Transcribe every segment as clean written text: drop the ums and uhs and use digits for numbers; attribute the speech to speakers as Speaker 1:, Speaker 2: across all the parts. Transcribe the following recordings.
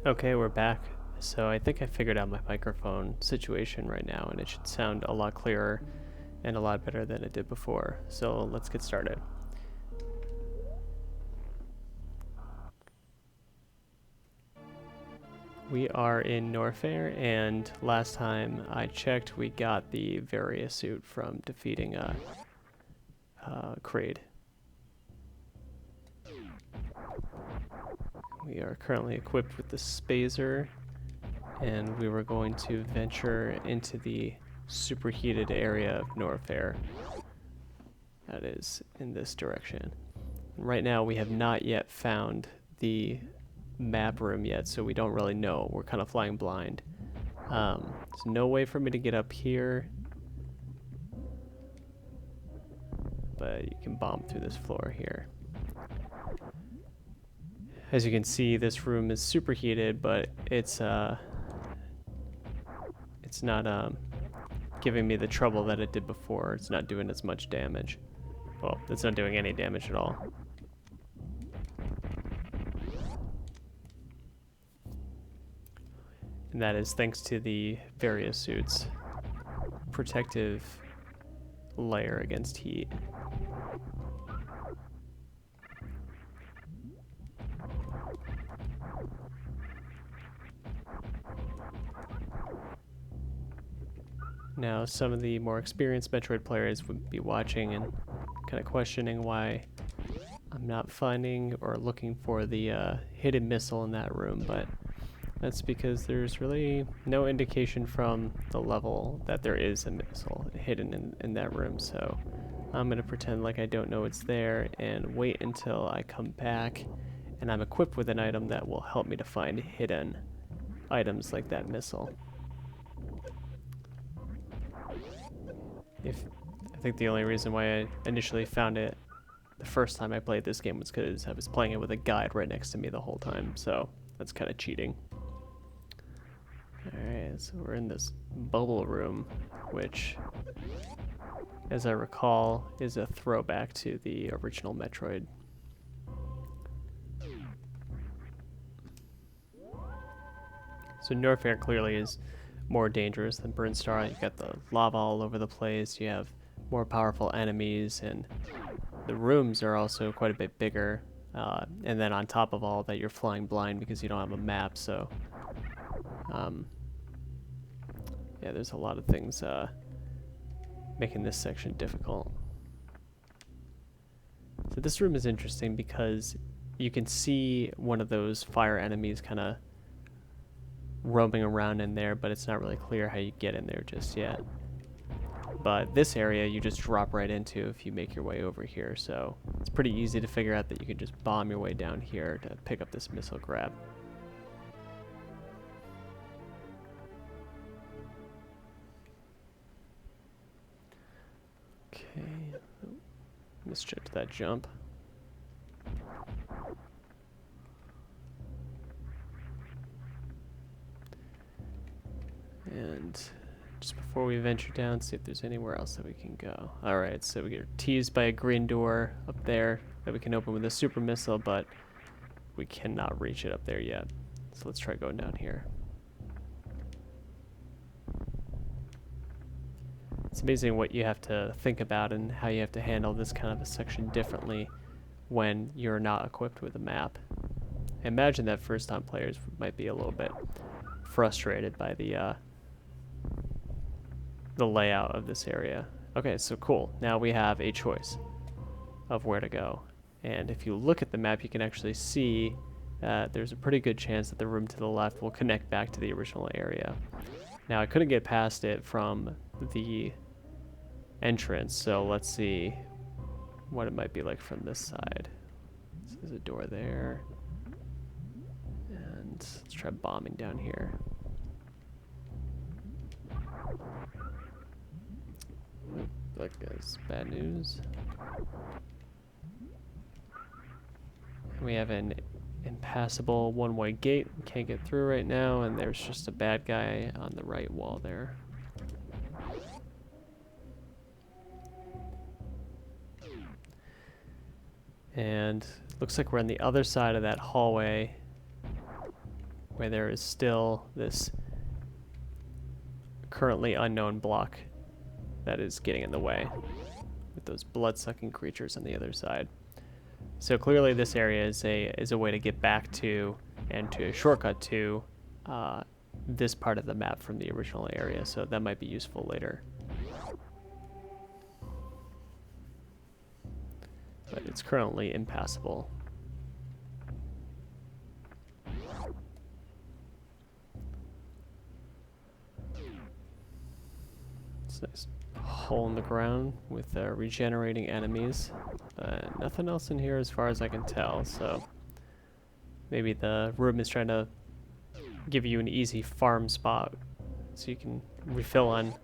Speaker 1: Okay, we're back. So I think I figured out my microphone situation right now, and it should sound a lot clearer and a lot better than it did before. So let's get started. We are in Norfair, and last time I checked, we got the Varia suit from defeating Kraid. We are currently equipped with the Spazer, and we were going to venture into the superheated area of Norfair. That is in this direction. Right now we have not yet found the map room yet, so we don't really know. We're kind of flying blind. There's no way for me to get up here, but you can bomb through this floor here. As you can see, this room is superheated, but it's not giving me the trouble that it did before. It's not doing as much damage. Well, it's not doing any damage at all. And that is thanks to the various suits' protective layer against heat. Now, some of the more experienced Metroid players would be watching and kind of questioning why I'm not finding or looking for the hidden missile in that room, but that's because there's really no indication from the level that there is a missile hidden in that room, so I'm going to pretend like I don't know it's there and wait until I come back and I'm equipped with an item that will help me to find hidden items like that missile. I think the only reason why I initially found it the first time I played this game was because I was playing it with a guide right next to me the whole time, so that's kind of cheating. Alright, so we're in this bubble room, which, as I recall, is a throwback to the original Metroid. So Norfair clearly is more dangerous than Burnstar. You've got the lava all over the place, you have more powerful enemies, and the rooms are also quite a bit bigger. And then on top of all that, you're flying blind because you don't have a map, so yeah, there's a lot of things making this section difficult. So this room is interesting because you can see one of those fire enemies kind of roaming around in there, but it's not really clear how you get in there just yet. But this area you just drop right into if you make your way over here, so it's pretty easy to figure out that you can just bomb your way down here to pick up this missile grab. Okay, mischecked that jump. And just before we venture down, see if there's anywhere else that we can go. Alright, so we get teased by a green door up there that we can open with a super missile, but we cannot reach it up there yet. So let's try going down here. It's amazing what you have to think about and how you have to handle this kind of a section differently when you're not equipped with a map. I imagine that first-time players might be a little bit frustrated by the layout of this area. Okay, so cool. Now we have a choice of where to go. And if you look at the map, you can actually see that there's a pretty good chance that the room to the left will connect back to the original area. Now, I couldn't get past it from the entrance, so let's see what it might be like from this side. So there's a door there. And let's try bombing down here. That guy's bad news. We have an impassable one-way gate. We can't get through right now, and there's just a bad guy on the right wall there. And looks like we're on the other side of that hallway. where there is still this currently unknown block that is getting in the way with those blood-sucking creatures on the other side. So clearly this area is a way to get back to and to shortcut to this part of the map from the original area, so that might be useful later. But it's currently impassable. It's a nice hole in the ground with regenerating enemies. Nothing else in here as far as I can tell, so maybe the room is trying to give you an easy farm spot so you can refill on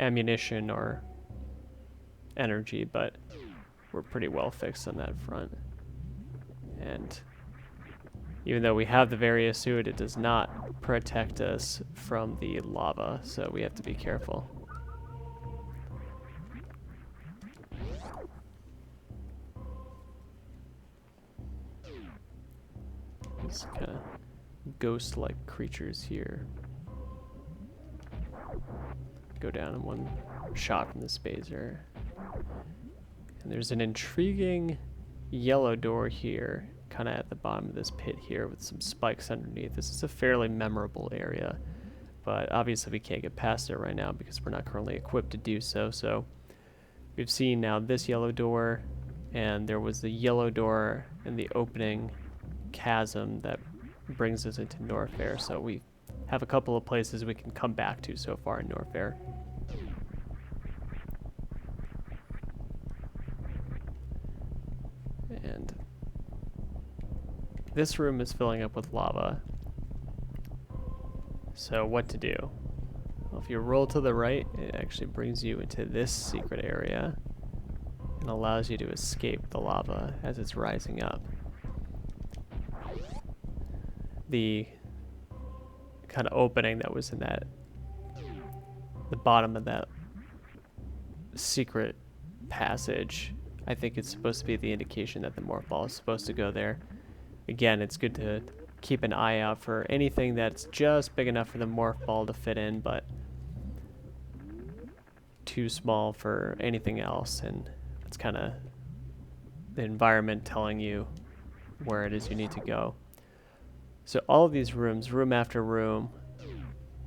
Speaker 1: ammunition or energy, but we're pretty well fixed on that front. And even though we have the various suit, it does not protect us from the lava, so we have to be careful. These kind of ghost-like creatures here go down in one shot from the spacer. And there's an intriguing yellow door here, kind of at the bottom of this pit here with some spikes underneath. This is a fairly memorable area, but obviously we can't get past it right now because we're not currently equipped to do so. So we've seen now this yellow door, and there was the yellow door in the opening chasm that brings us into Norfair. So we have a couple of places we can come back to so far in Norfair. And this room is filling up with lava. So what to do? Well, if you roll to the right, it actually brings you into this secret area and allows you to escape the lava as it's rising up. The kind of opening that was in the bottom of that secret passage, I think it's supposed to be the indication that the morph ball is supposed to go there. Again, it's good to keep an eye out for anything that's just big enough for the morph ball to fit in, but too small for anything else, and it's kind of the environment telling you where it is you need to go. So all of these rooms, room after room,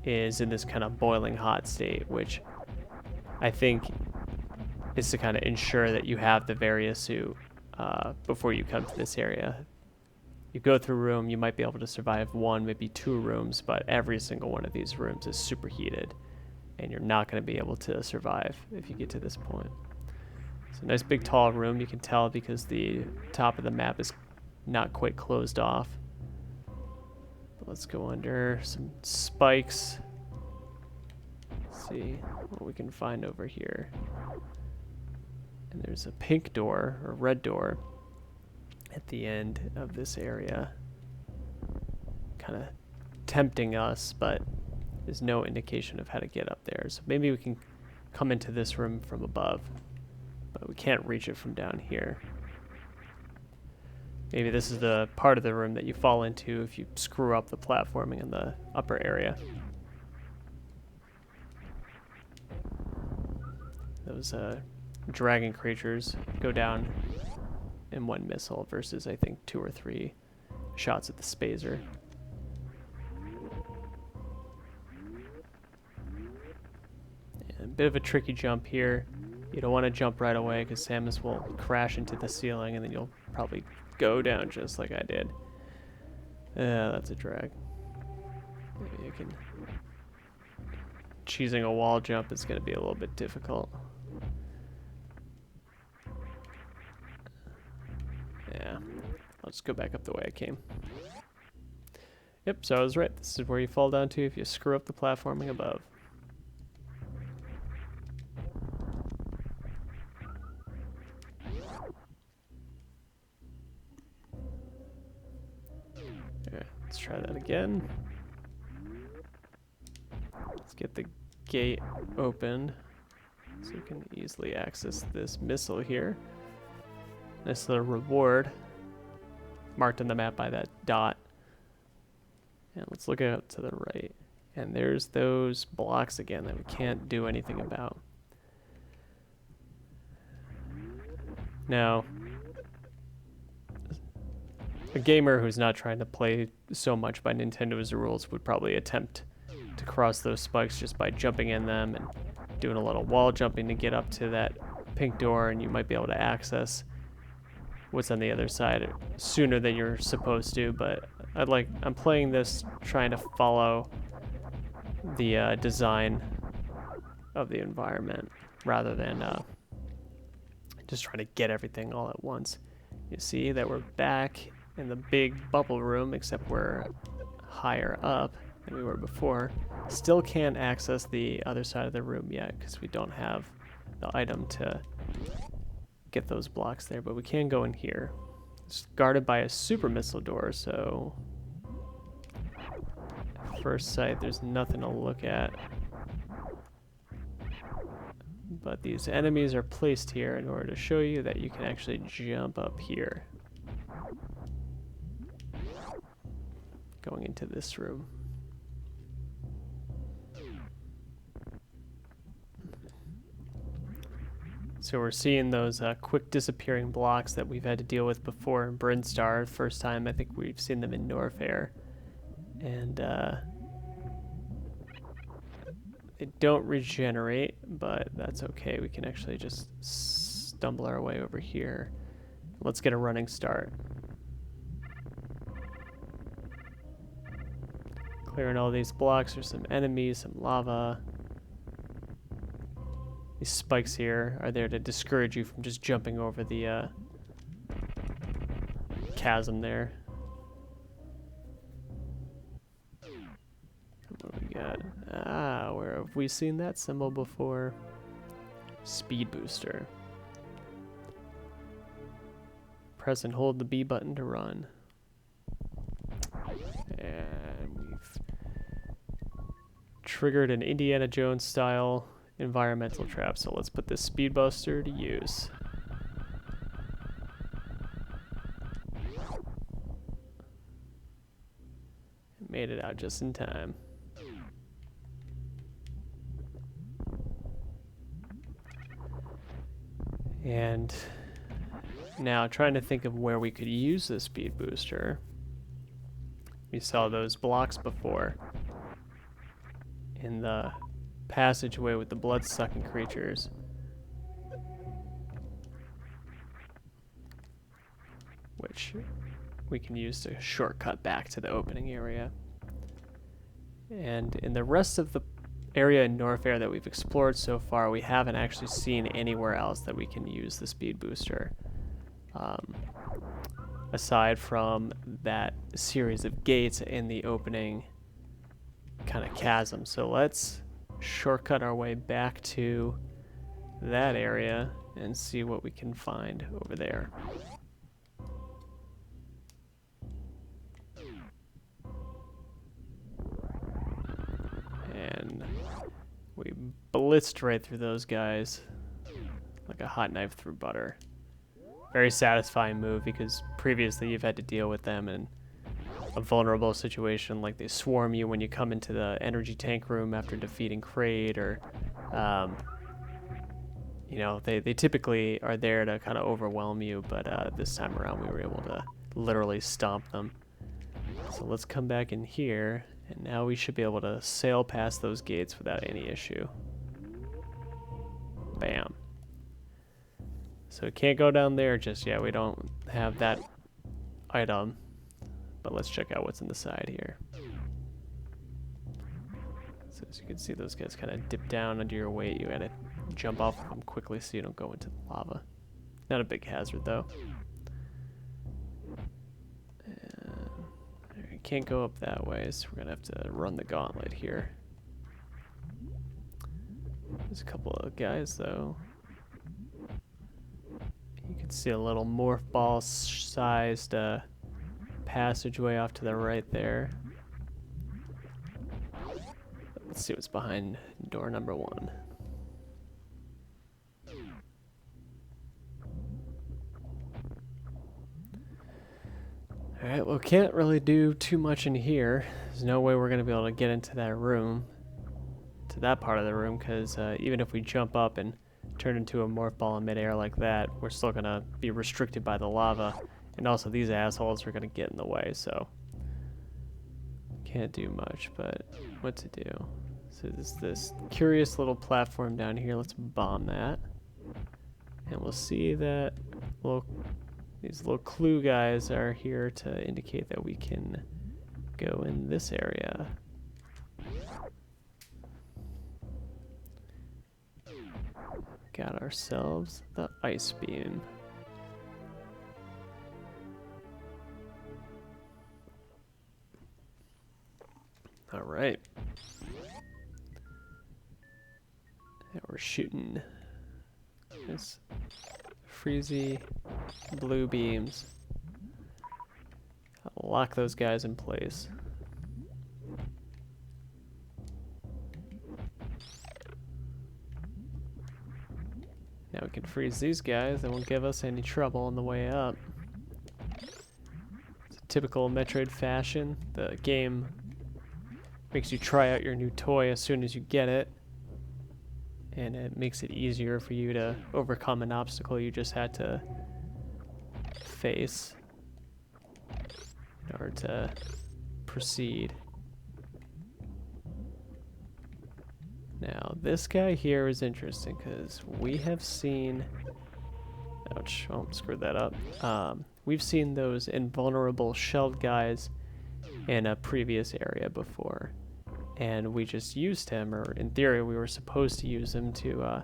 Speaker 1: is in this kind of boiling hot state, which I think is to kind of ensure that you have the various suit before you come to this area. You go through a room, you might be able to survive one, maybe two rooms, but every single one of these rooms is superheated, and you're not going to be able to survive if you get to this point. It's a nice big tall room, you can tell because the top of the map is not quite closed off. But let's go under some spikes. Let's see what we can find over here. And there's a pink door, or red door, at the end of this area. Kind of tempting us, but there's no indication of how to get up there. So maybe we can come into this room from above, but we can't reach it from down here. Maybe this is the part of the room that you fall into if you screw up the platforming in the upper area. Those dragon creatures go down in one missile versus I think 2 or 3 shots at the spacer. And a bit of a tricky jump here. You don't want to jump right away because Samus will crash into the ceiling and then you'll probably go down just like I did. That's a drag. Maybe I can... Choosing a wall jump is going to be a little bit difficult. Yeah, I'll just go back up the way I came. Yep, so I was right. This is where you fall down to if you screw up the platforming above. Alright, let's try that again. Let's get the gate open so you can easily access this missile here. Nice little reward marked on the map by that dot. And let's look out to the right. And there's those blocks again that we can't do anything about. Now, a gamer who's not trying to play so much by Nintendo's rules would probably attempt to cross those spikes just by jumping in them and doing a little wall jumping to get up to that pink door, and you might be able to access what's on the other side sooner than you're supposed to. But I'm playing this trying to follow the design of the environment rather than just trying to get everything all at once. You see that we're back in the big bubble room, except we're higher up than we were before. Still can't access the other side of the room yet because we don't have the item to get those blocks there, but we can go in here. It's guarded by a super missile door, so at first sight there's nothing to look at. But these enemies are placed here in order to show you that you can actually jump up here. Going into this room. So we're seeing those quick disappearing blocks that we've had to deal with before in Brinstar. First time I think we've seen them in Norfair. And they don't regenerate, but that's okay. We can actually just stumble our way over here. Let's get a running start. Clearing all these blocks. There's some enemies, some lava. These spikes here are there to discourage you from just jumping over the chasm there. What do we got? Ah, where have we seen that symbol before? Speed booster. Press and hold the B button to run. And we've triggered an Indiana Jones style environmental trap, so let's put this speed booster to use. Made it out just in time. And now trying to think of where we could use the speed booster. We saw those blocks before in the passageway with the blood-sucking creatures. Which we can use to shortcut back to the opening area. And in the rest of the area in Norfair that we've explored so far, we haven't actually seen anywhere else that we can use the speed booster. Aside from that series of gates in the opening kind of chasm. So let's shortcut our way back to that area and see what we can find over there. And we blitzed right through those guys like a hot knife through butter. Very satisfying move because previously you've had to deal with them in a vulnerable situation, like they swarm you when you come into the energy tank room after defeating Kraid, or you know, they typically are there to kind of overwhelm you, but this time around we were able to literally stomp them. So let's come back in here, and now we should be able to sail past those gates without any issue. Bam. So we can't go down there just yet. We don't have that item. But let's check out what's in the side here. So as you can see, those guys kind of dip down under your weight. You gotta jump off of them quickly so you don't go into the lava. Not a big hazard though. And you can't go up that way, so we're gonna have to run the gauntlet here. There's a couple of guys though. You can see a little morph ball sized passageway off to the right there. Let's see what's behind door number 1. Alright, well, can't really do too much in here. There's no way we're going to be able to get into that room, to that part of the room, because even if we jump up and turn into a morph ball in midair like that, we're still going to be restricted by the lava. And also these assholes are going to get in the way, so can't do much, but what to do? So there's this curious little platform down here. Let's bomb that. And we'll see that these little clue guys are here to indicate that we can go in this area. Got ourselves the ice beam. All right. Now we're shooting this freezy blue beams. Lock those guys in place. Now we can freeze these guys. They won't give us any trouble on the way up. It's a typical Metroid fashion. The game makes you try out your new toy as soon as you get it, and it makes it easier for you to overcome an obstacle you just had to face in order to proceed. Now this guy here is interesting because we have seen, ouch, oh, screwed that up. We've seen those invulnerable shelled guys in a previous area before, and we just used him, or in theory we were supposed to use him to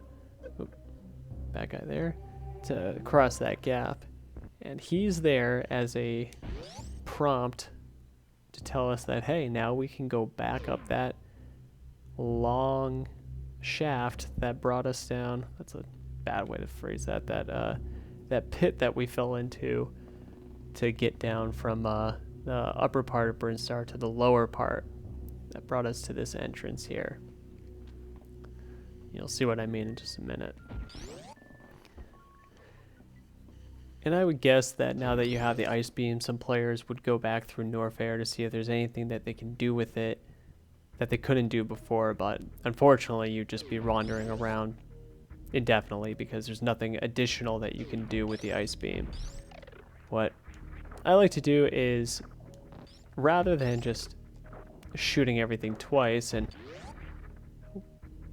Speaker 1: that guy there, to cross that gap, and he's there as a prompt to tell us that, hey, now we can go back up that long shaft that brought us down. That's a bad way to phrase that. That pit that we fell into to get down from the upper part of Brinstar to the lower part that brought us to this entrance here. You'll see what I mean in just a minute. And I would guess that now that you have the ice beam, some players would go back through Norfair to see if there's anything that they can do with it that they couldn't do before, but unfortunately you'd just be wandering around indefinitely because there's nothing additional that you can do with the ice beam. What I like to do is, rather than just shooting everything twice and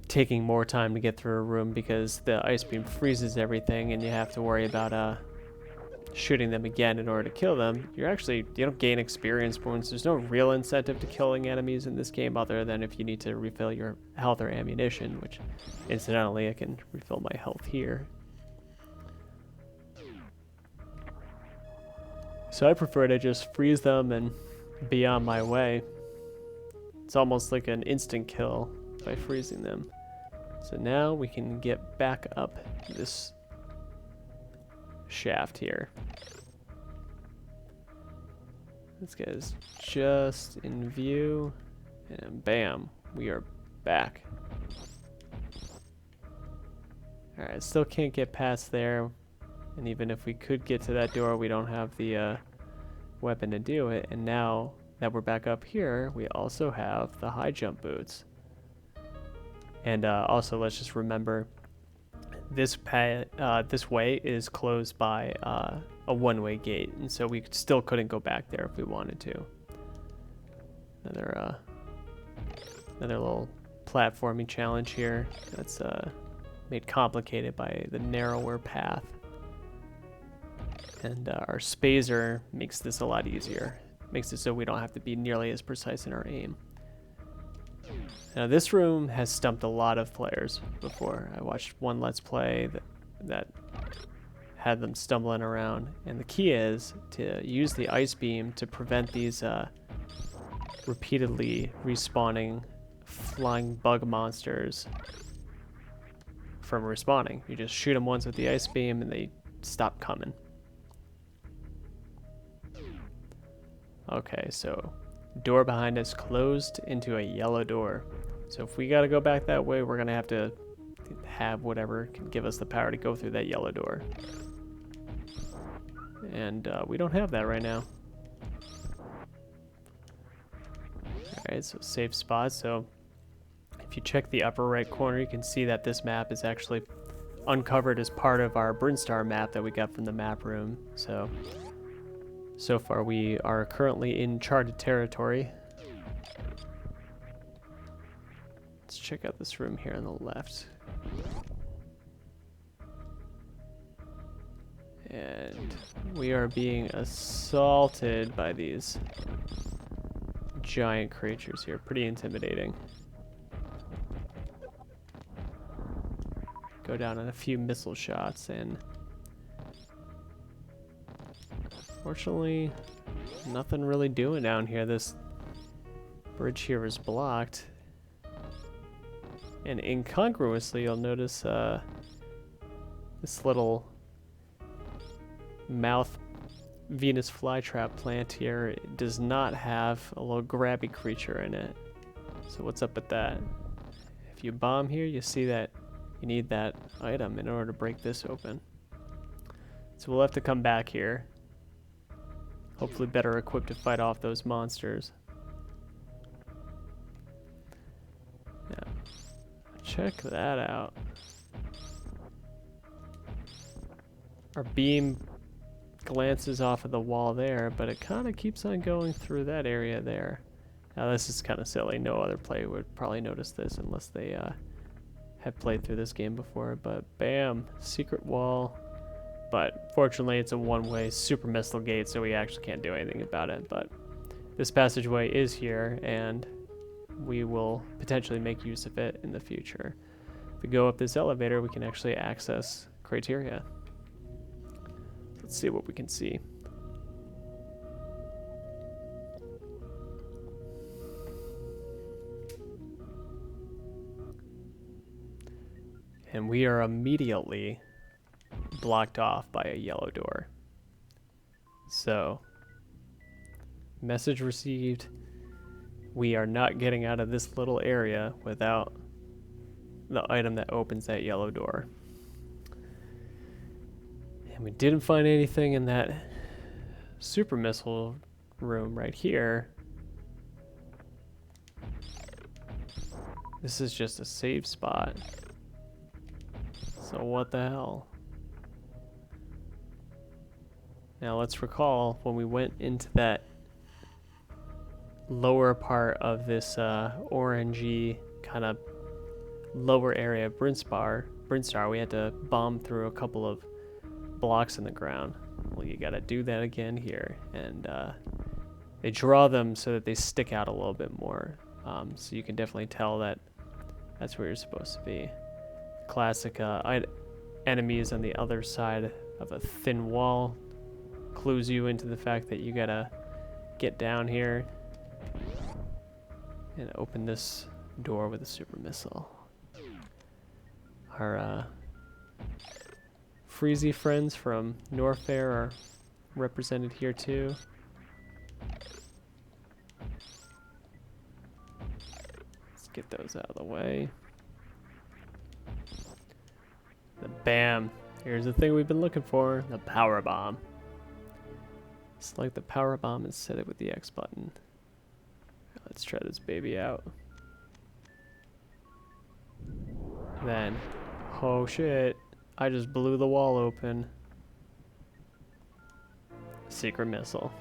Speaker 1: taking more time to get through a room because the ice beam freezes everything and you have to worry about shooting them again in order to kill them, you don't gain experience points. There's no real incentive to killing enemies in this game other than if you need to refill your health or ammunition, which incidentally I can refill my health here. So I prefer to just freeze them and be on my way. It's almost like an instant kill by freezing them. So now we can get back up this shaft here. This guy's just in view, and bam, we are back. Alright, still can't get past there, and even if we could get to that door, we don't have the weapon to do it. And now that we're back up here, we also have the high jump boots. And also, let's just remember, this way is closed by a one-way gate, and so we still couldn't go back there if we wanted to. Another little platforming challenge here that's made complicated by the narrower path. And our spazer makes this a lot easier. Makes it so we don't have to be nearly as precise in our aim. Now this room has stumped a lot of players before. I watched one Let's Play that had them stumbling around, and the key is to use the ice beam to prevent these repeatedly respawning flying bug monsters from respawning. You just shoot them once with the ice beam and they stop coming. Okay, so door behind us closed into a yellow door. So if we gotta go back that way, we're gonna have to have whatever can give us the power to go through that yellow door. And we don't have that right now. Alright, so safe spot. So if you check the upper right corner, you can see that this map is actually uncovered as part of our Brinstar map that we got from the map room. So far we are currently in charted territory. Let's check out this room here on the left. And we are being assaulted by these giant creatures here. Pretty intimidating. Go down on a few missile shots, and fortunately nothing really doing down here. This bridge here is blocked, and incongruously you'll notice this little mouth Venus flytrap plant here does not have a little grabby creature in it. So what's up with that? If you bomb here, you see that you need that item in order to break this open. So we'll have to come back here. Hopefully better equipped to fight off those monsters. Yeah. Check that out. Our beam glances off of the wall there, but it kind of keeps on going through that area there. Now this is kind of silly. No other player would probably notice this unless they have played through this game before, but bam, secret wall. But fortunately it's a one-way super missile gate, so we actually can't do anything about it. But this passageway is here, and we will potentially make use of it in the future. If we go up this elevator, we can actually access criteria. Let's see what we can see. And we are immediately blocked off by a yellow door. So, message received. We are not getting out of this little area without the item that opens that yellow door. And we didn't find anything in that super missile room right here. This is just a save spot. So what the hell? Now let's recall when we went into that lower part of this orangey kind of lower area of Brinstar, we had to bomb through a couple of blocks in the ground. Well, you gotta do that again here, and they draw them so that they stick out a little bit more, so you can definitely tell that that's where you're supposed to be. Classic enemies on the other side of a thin wall clues you into the fact that you gotta get down here and open this door with a super missile. Our Freezy friends from Norfair are represented here too. Let's get those out of the way. Bam! Here's the thing we've been looking for, the power bomb. Select the power bomb and set it with the X button. Let's try this baby out. Then, oh shit, I just blew the wall open. Secret missile.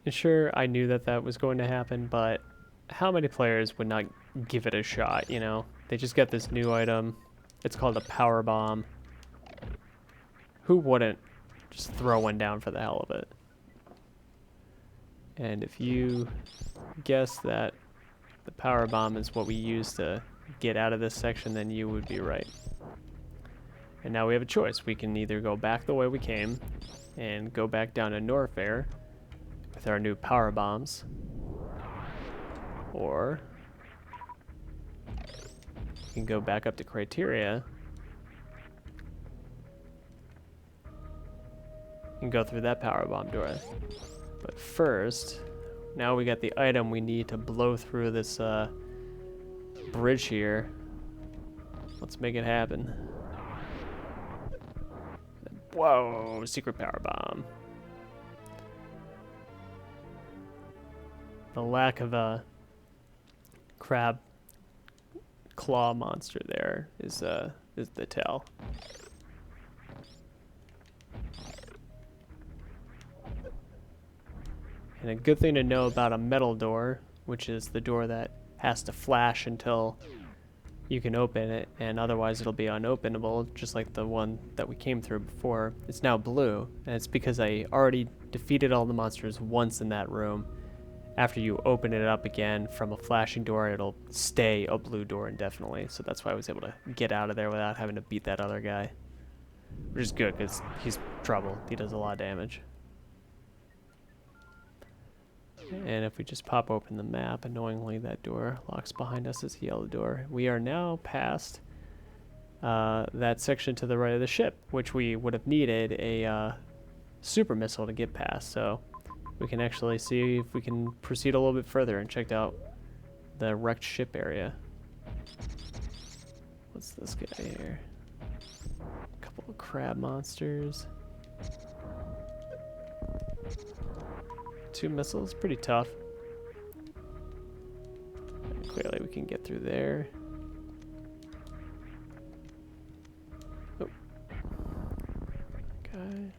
Speaker 1: And sure, I knew that that was going to happen, but how many players would not give it a shot, you know? They just get this new item. It's called a power bomb. Who wouldn't just throw one down for the hell of it? And if you guess that the power bomb is what we use to get out of this section, then you would be right. And now we have a choice. We can either go back the way we came and go back down to Norfair with our new power bombs, or we can go back up to criteria and go through that power bomb door. But first, now we got the item we need to blow through this bridge here. Let's make it happen. Whoa, secret power bomb. The lack of a crab claw monster there is the tell. And a good thing to know about a metal door, which is the door that has to flash until you can open it, and otherwise it'll be unopenable, just like the one that we came through before. It's now blue, and it's because I already defeated all the monsters once in that room. After you open it up again from a flashing door, it'll stay a blue door indefinitely, so that's why I was able to get out of there without having to beat that other guy. Which is good, because he's trouble. He does a lot of damage. And if we just pop open the map, annoyingly that door locks behind us as a yellow door. We are now past that section to the right of the ship, which we would have needed a super missile to get past. So we can actually see if we can proceed a little bit further and check out the wrecked ship area. What's this guy here? A couple of crab monsters. 2 missiles, pretty tough. And clearly we can get through there. Oh. Okay.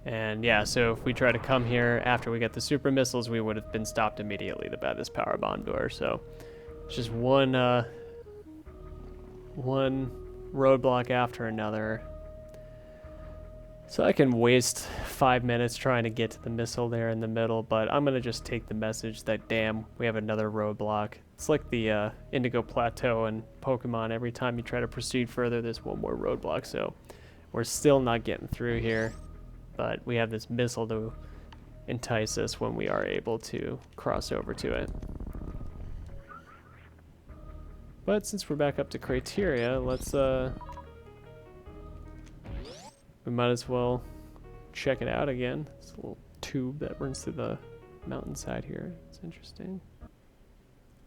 Speaker 1: And yeah, so if we try to come here after we get the super missiles, we would have been stopped immediately by this power bomb door. So it's just one roadblock after another. So I can waste 5 minutes trying to get to the missile there in the middle, but I'm going to just take the message that, damn, we have another roadblock. It's like the Indigo Plateau in Pokemon. Every time you try to proceed further, there's one more roadblock. So we're still not getting through here, but we have this missile to entice us when we are able to cross over to it. But since we're back up to criteria, let's we might as well check it out again. It's a little tube that runs through the mountainside here. It's interesting.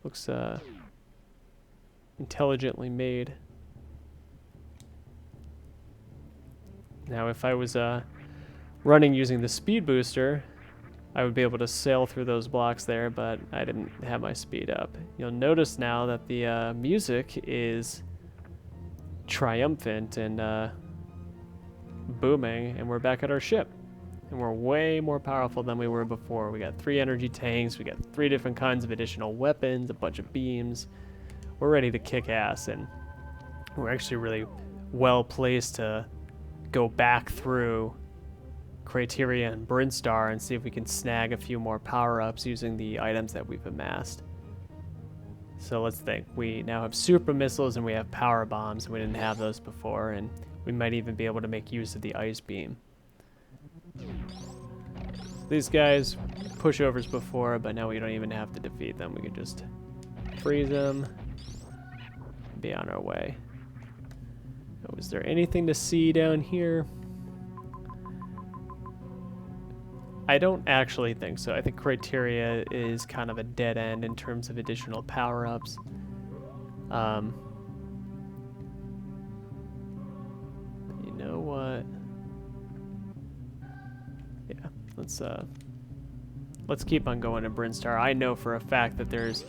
Speaker 1: Looks intelligently made. Now if I was running using the speed booster, I would be able to sail through those blocks there, but I didn't have my speed up. You'll notice now that the music is triumphant and booming, and we're back at our ship. And we're way more powerful than we were before. We got 3 energy tanks, we got 3 different kinds of additional weapons, a bunch of beams. We're ready to kick ass, and we're actually really well placed to go back through Criteria and Brinstar and see if we can snag a few more power-ups using the items that we've amassed. So let's think. We now have super missiles and we have power bombs, and we didn't have those before, and we might even be able to make use of the ice beam. These guys, pushovers before, but now we don't even have to defeat them. We can just freeze them and be on our way. Oh, is there anything to see down here? I don't actually think so. I think Criteria is kind of a dead end in terms of additional power-ups. You know what? Yeah, let's keep on going to Brinstar. I know for a fact that there's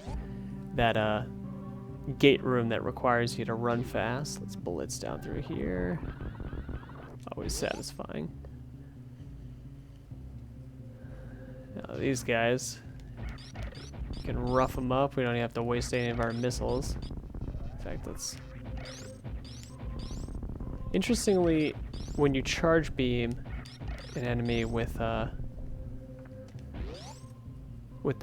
Speaker 1: that gate room that requires you to run fast. Let's blitz down through here. Always satisfying. Now these guys, you can rough them up. We don't even have to waste any of our missiles. In fact, let's... Interestingly, when you charge beam an enemy with the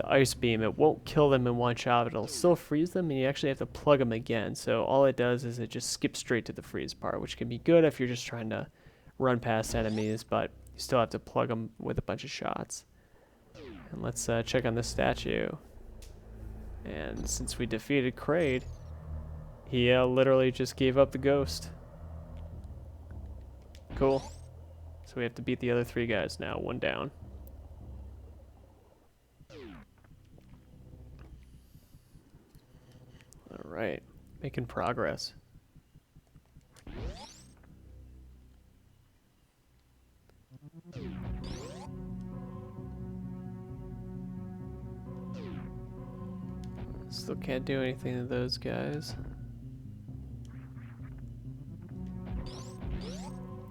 Speaker 1: ice beam, it won't kill them in one shot. It'll still freeze them, and you actually have to plug them again. So all it does is it just skips straight to the freeze part, which can be good if you're just trying to run past enemies, but you still have to plug them with a bunch of shots. And let's check on this statue. And since we defeated Kraid, he literally just gave up the ghost. Cool. So we have to beat the other 3 guys now, 1 down. Alright, making progress. Still can't do anything to those guys.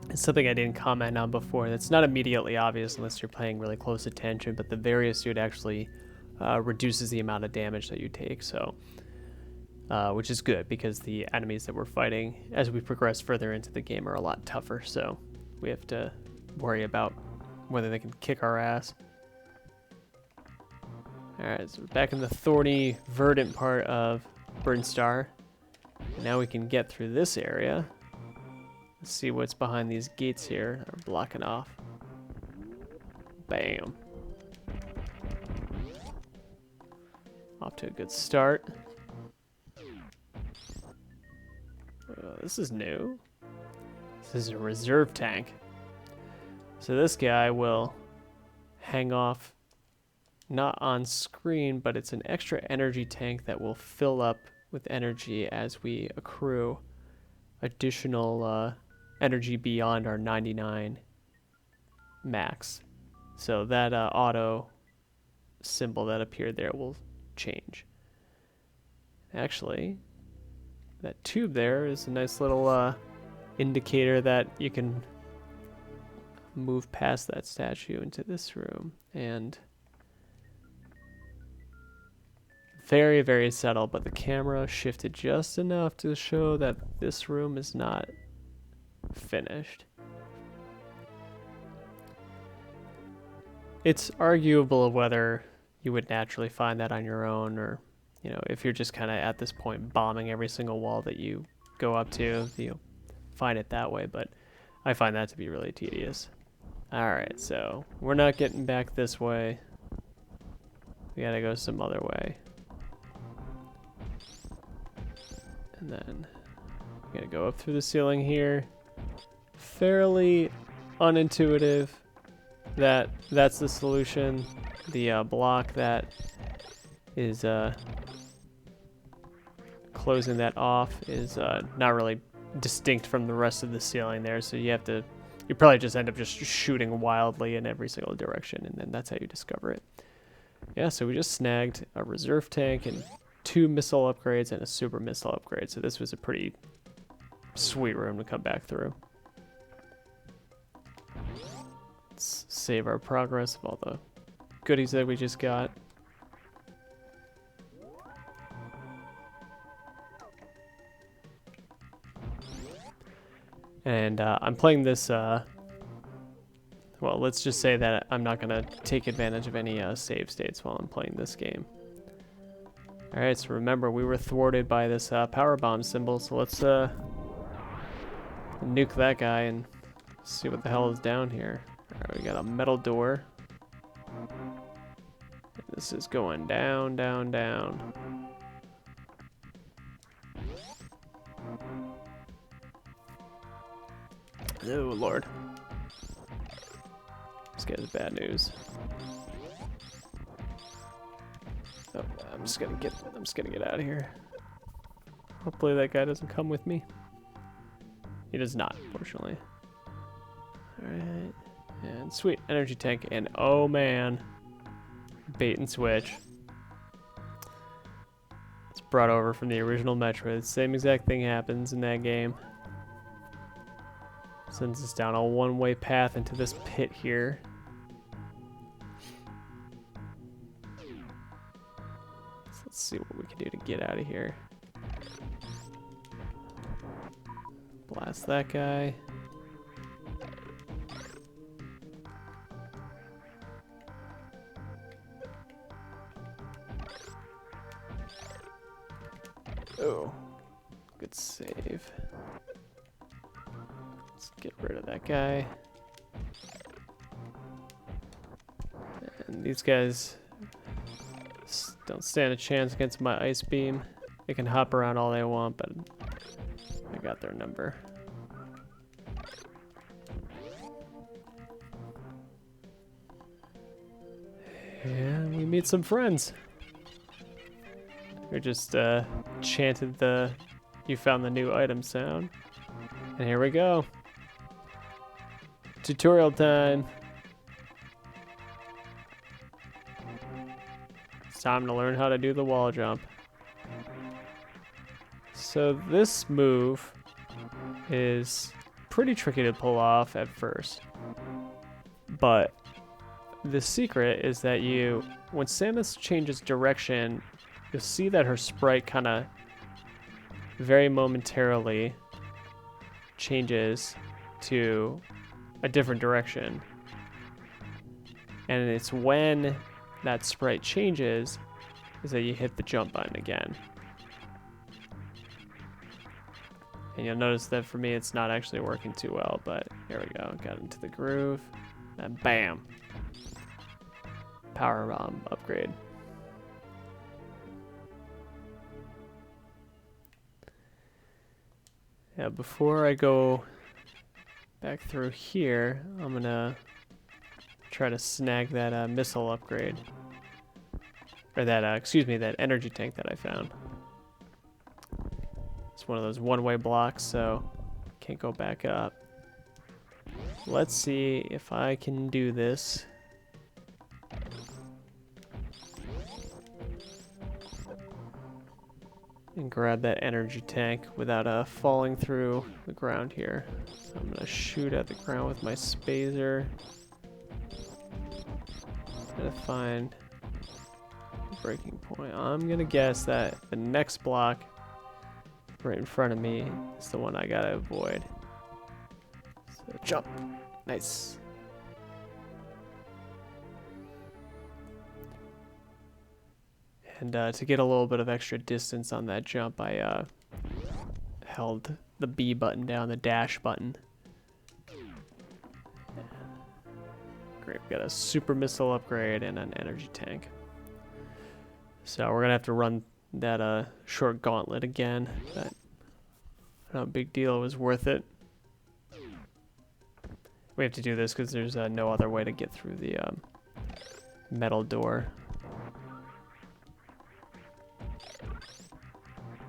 Speaker 1: It's something I didn't comment on before. That's not immediately obvious unless you're paying really close attention, but the various suit actually reduces the amount of damage that you take, so which is good because the enemies that we're fighting as we progress further into the game are a lot tougher, so we have to worry about whether they can kick our ass. Alright, so we're back in the thorny, verdant part of Burnstar. Now we can get through this area. Let's see what's behind these gates here that are blocking off. Bam. Off to a good start. This is new. This is a reserve tank. So this guy will hang off not on screen, but it's an extra energy tank that will fill up with energy as we accrue additional energy beyond our 99 max. So that auto symbol that appeared there will change. Actually, that tube there is a nice little indicator that you can move past that statue into this room, and very, very subtle, but the camera shifted just enough to show that this room is not finished. It's arguable whether you would naturally find that on your own, or you know, if you're just kind of at this point bombing every single wall that you go up to, you find it that way, but I find that to be really tedious. Alright, so we're not getting back this way. We gotta go some other way. And then we gotta go up through the ceiling here. Fairly unintuitive that that's the solution. The block that is closing that off is not really distinct from the rest of the ceiling there, so you probably just end up just shooting wildly in every single direction, and then that's how you discover it. Yeah, so we just snagged a reserve tank and 2 missile upgrades and a super missile upgrade, so this was a pretty sweet room to come back through. Let's save our progress of all the goodies that we just got. And I'm playing this, well, let's just say that I'm not going to take advantage of any save states while I'm playing this game. Alright, so remember, we were thwarted by this power bomb symbol, so let's nuke that guy and see what the hell is down here. Alright, we got a metal door. This is going down, down, down. Oh Lord. This guy's bad news. Oh, I'm just gonna get out of here. Hopefully that guy doesn't come with me. He does not, fortunately. Alright. And sweet, energy tank, and oh man. Bait and switch. It's brought over from the original Metroid. The same exact thing happens in that game. Sends us down a one-way path into this pit here. So let's see what we can do to get out of here. Blast that guy. Oh, good save. Let's get rid of that guy. And these guys don't stand a chance against my ice beam. They can hop around all they want, but I got their number. And we meet some friends. We just chanted the "you found the new item" sound. And here we go. Tutorial time. It's time to learn how to do the wall jump. So this move is pretty tricky to pull off at first. But the secret is that when Samus changes direction, you'll see that her sprite kind of very momentarily changes to a different direction. And it's when that sprite changes is that you hit the jump button again. And you'll notice that for me it's not actually working too well, but here we go. Got into the groove. And bam! Power bomb upgrade. Yeah, before I go back through here, I'm gonna try to snag that missile upgrade. Or that, excuse me, that energy tank that I found. It's one of those one-way blocks, so can't go back up. Let's see if I can do this. And grab that energy tank without falling through the ground here. So I'm gonna shoot at the ground with my spazer. Gotta find a breaking point. I'm gonna guess that the next block right in front of me is the one I gotta avoid. So jump. Nice. And to get a little bit of extra distance on that jump, I held the B button down, the dash button. Great, we got a super missile upgrade and an energy tank. So we're gonna have to run that short gauntlet again, but no big deal, it was worth it. We have to do this because there's no other way to get through the metal door.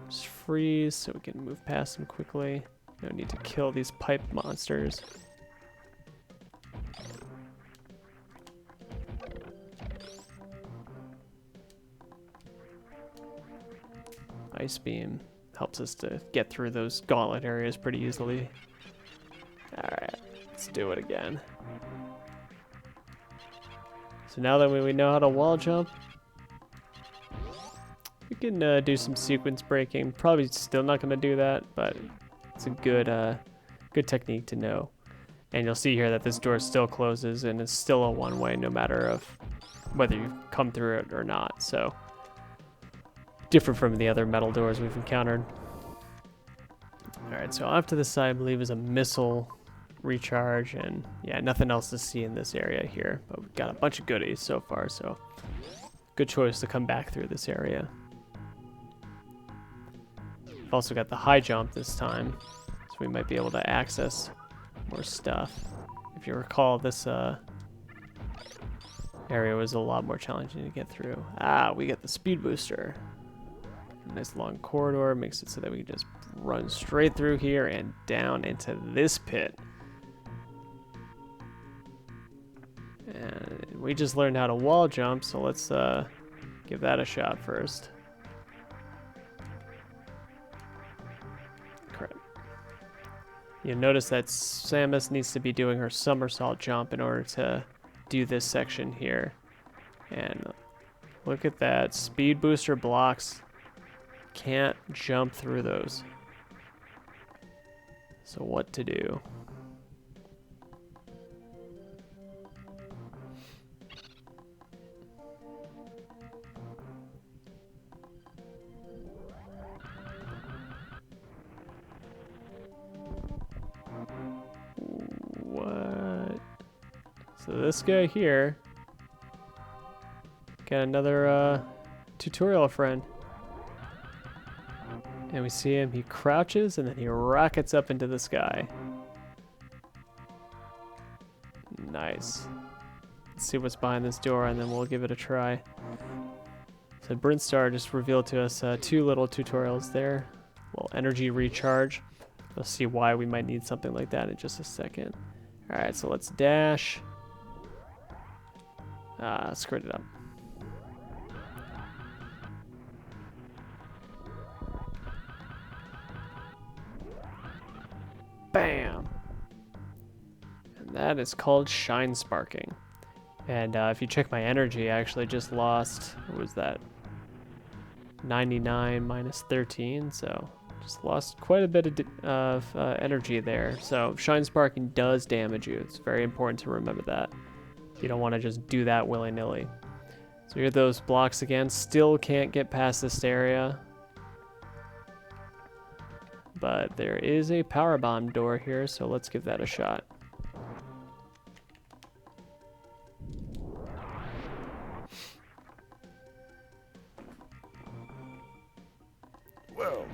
Speaker 1: Just freeze so we can move past them quickly. No need to kill these pipe monsters. Ice beam helps us to get through those gauntlet areas pretty easily. Alright, let's do it again. So now that we know how to wall jump, we can do some sequence breaking. Probably still not going to do that, but it's a good technique to know. And you'll see here that this door still closes and it's still a one-way no matter of whether you come through it or not. So different from the other metal doors we've encountered. Alright, so off to the side I believe is a missile recharge, and yeah, nothing else to see in this area here, but we've got a bunch of goodies so far, so good choice to come back through this area. We've also got the high jump this time, so we might be able to access more stuff. If you recall, this area was a lot more challenging to get through. Ah, we get the speed booster. Nice long corridor, makes it so that we can just run straight through here and down into this pit. And we just learned how to wall jump, so let's give that a shot first. Crap. You'll notice that Samus needs to be doing her somersault jump in order to do this section here. And look at that, speed booster blocks. Can't jump through those. So what to do? What? So this guy here got another tutorial friend. And we see him, he crouches and then he rockets up into the sky. Nice. Let's see what's behind this door and then we'll give it a try. So Brinstar just revealed to us 2 little tutorials there. Well, energy recharge. We'll see why we might need something like that in just a second. Alright, so let's dash. Screwed it up. That is called shine sparking. And if you check my energy, I actually just lost, what was that? 99 minus 13, so just lost quite a bit of energy there. So shine sparking does damage you. It's very important to remember that. You don't want to just do that willy-nilly. So here are those blocks again. Still can't get past this area. But there is a power bomb door here, so let's give that a shot. Whoa.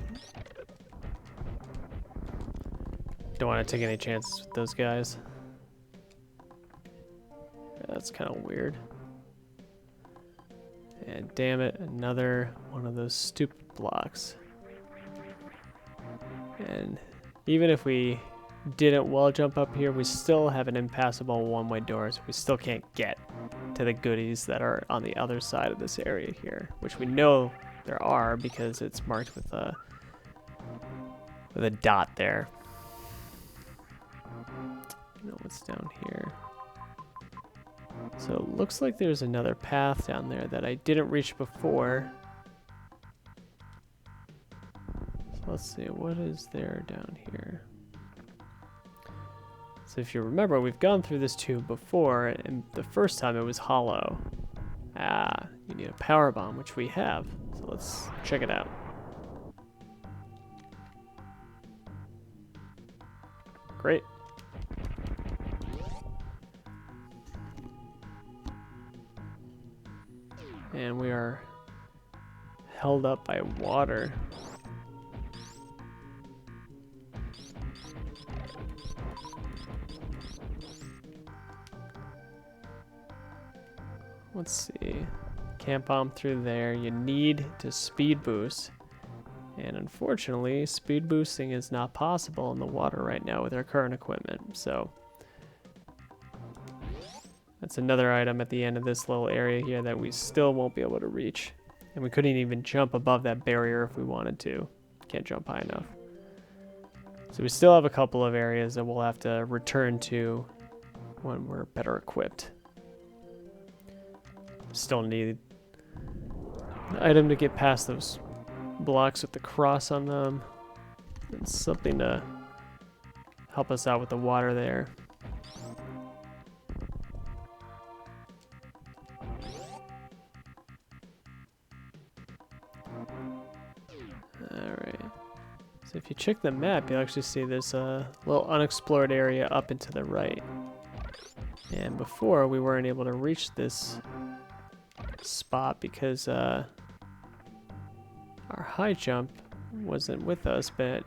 Speaker 1: Don't want to take any chances with those guys. That's kind of weird. And damn it, another one of those stupid blocks. And even if we didn't wall jump up here, we still have an impassable one-way door, so we still can't get to the goodies that are on the other side of this area here, which we know there are because it's marked with a dot there. You know what's down here? So it looks like there's another path down there that I didn't reach before. So let's see, what is there down here? So if you remember, we've gone through this tube before, and the first time it was hollow. Ah, you need a power bomb, which we have. So let's check it out. Great. And we are held up by water. Let's see. Can't bomb through there. You need to speed boost. And unfortunately, speed boosting is not possible in the water right now with our current equipment. So that's another item at the end of this little area here that we still won't be able to reach. And we couldn't even jump above that barrier if we wanted to. Can't jump high enough. So we still have a couple of areas that we'll have to return to when we're better equipped. Still need an item to get past those blocks with the cross on them. And something to help us out with the water there. Alright. So if you check the map, you'll actually see there's a little unexplored area up and to the right. And before, we weren't able to reach this spot because our high jump wasn't with us, but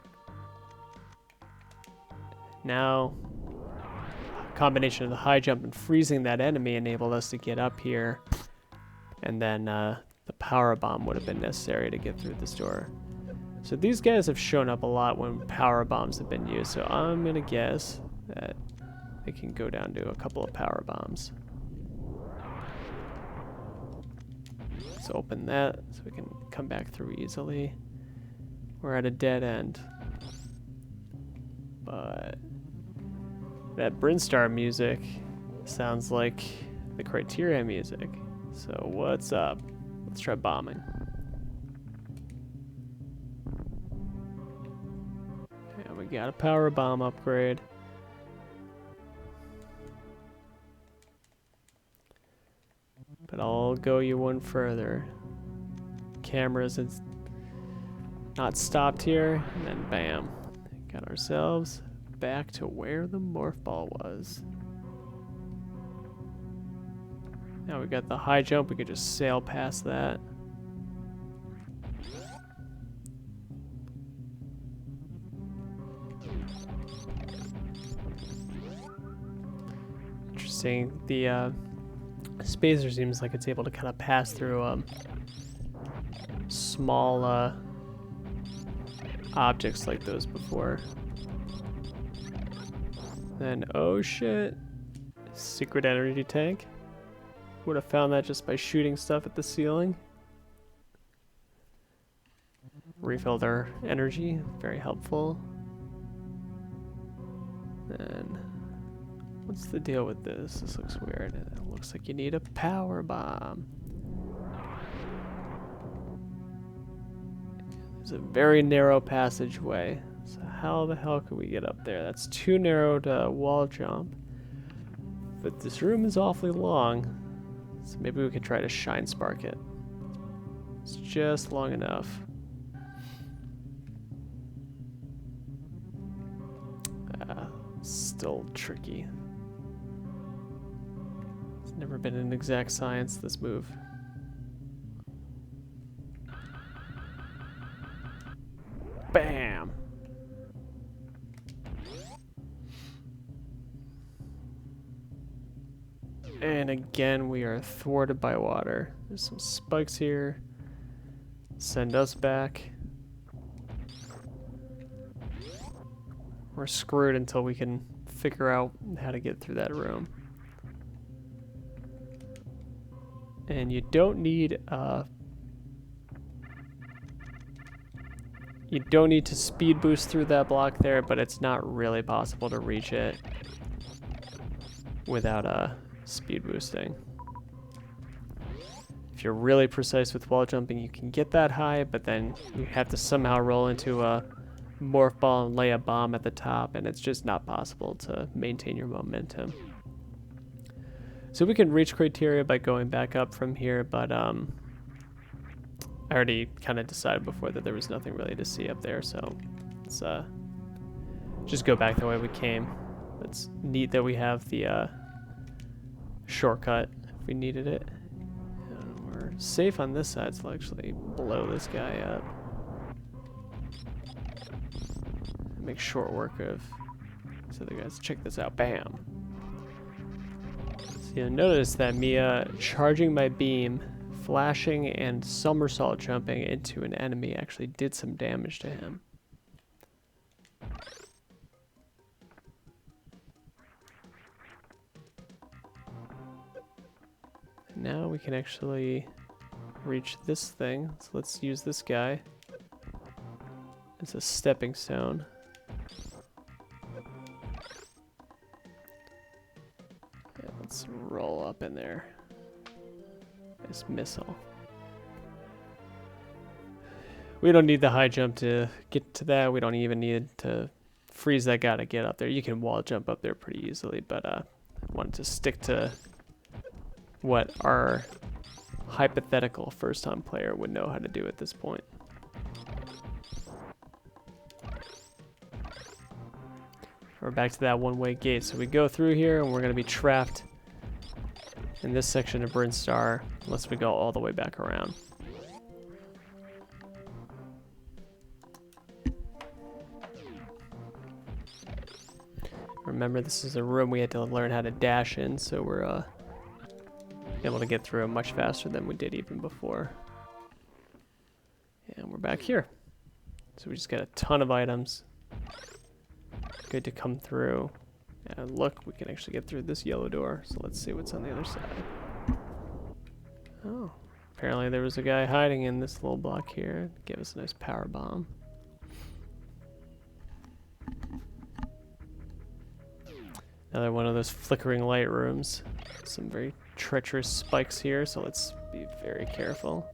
Speaker 1: now a combination of the high jump and freezing that enemy enabled us to get up here, and then the power bomb would have been necessary to get through this door. So these guys have shown up a lot when power bombs have been used, so I'm gonna guess that they can go down to a couple of power bombs. Let's open that so we can come back through easily. We're at a dead end. But that Brinstar music sounds like the Criteria music. So what's up? Let's try bombing. And we got a power bomb upgrade. But I'll go you one further. Cameras, it's not stopped here, and then bam. Got ourselves back to where the morph ball was. Now we got the high jump, we could just sail past that. Interesting, the spacer seems like it's able to kind of pass through small objects like those before. Then, oh shit, secret energy tank. Would have found that just by shooting stuff at the ceiling. Refilled our energy, very helpful. Then What's the deal with this? This looks weird. It looks like you need a power bomb. There's a very narrow passageway. So how the hell can we get up there? That's too narrow to wall jump. But this room is awfully long. So maybe we could try to shine spark it. It's just long enough. Still tricky. It's never been an exact science, this move. Bam! And again, we are thwarted by water. There's some spikes here. Send us back. We're screwed until we can figure out how to get through that room. And you don't need to speed boost through that block there, but it's not really possible to reach it without speed boosting. If you're really precise with wall jumping, you can get that high, but then you have to somehow roll into a morph ball and lay a bomb at the top, and it's just not possible to maintain your momentum. So we can reach criteria by going back up from here, but I already kind of decided before that there was nothing really to see up there, so let's just go back the way we came. It's neat that we have the shortcut if we needed it. And we're safe on this side, so I'll actually blow this guy up. Make short work of this other guys. Check this out. Bam. So you'll notice that me charging my beam, flashing, and somersault jumping into an enemy actually did some damage to him. And now we can actually reach this thing. So let's use this guy as a stepping stone. Let's roll up in there. Nice missile. We don't need the high jump to get to that. We don't even need to freeze that guy to get up there. You can wall jump up there pretty easily, but I wanted to stick to what our hypothetical first-time player would know how to do at this point. We're back to that one-way gate. So we go through here, and we're going to be trapped in this section of Brinstar unless we go all the way back around. Remember, this is a room we had to learn how to dash in, so we're able to get through it much faster than we did even before. And we're back here. So we just got a ton of items. Good to come through. And look, we can actually get through this yellow door. So let's see what's on the other side. Oh, apparently there was a guy hiding in this little block here. Give us a nice power bomb. Another one of those flickering light rooms. Some very treacherous spikes here, so let's be very careful.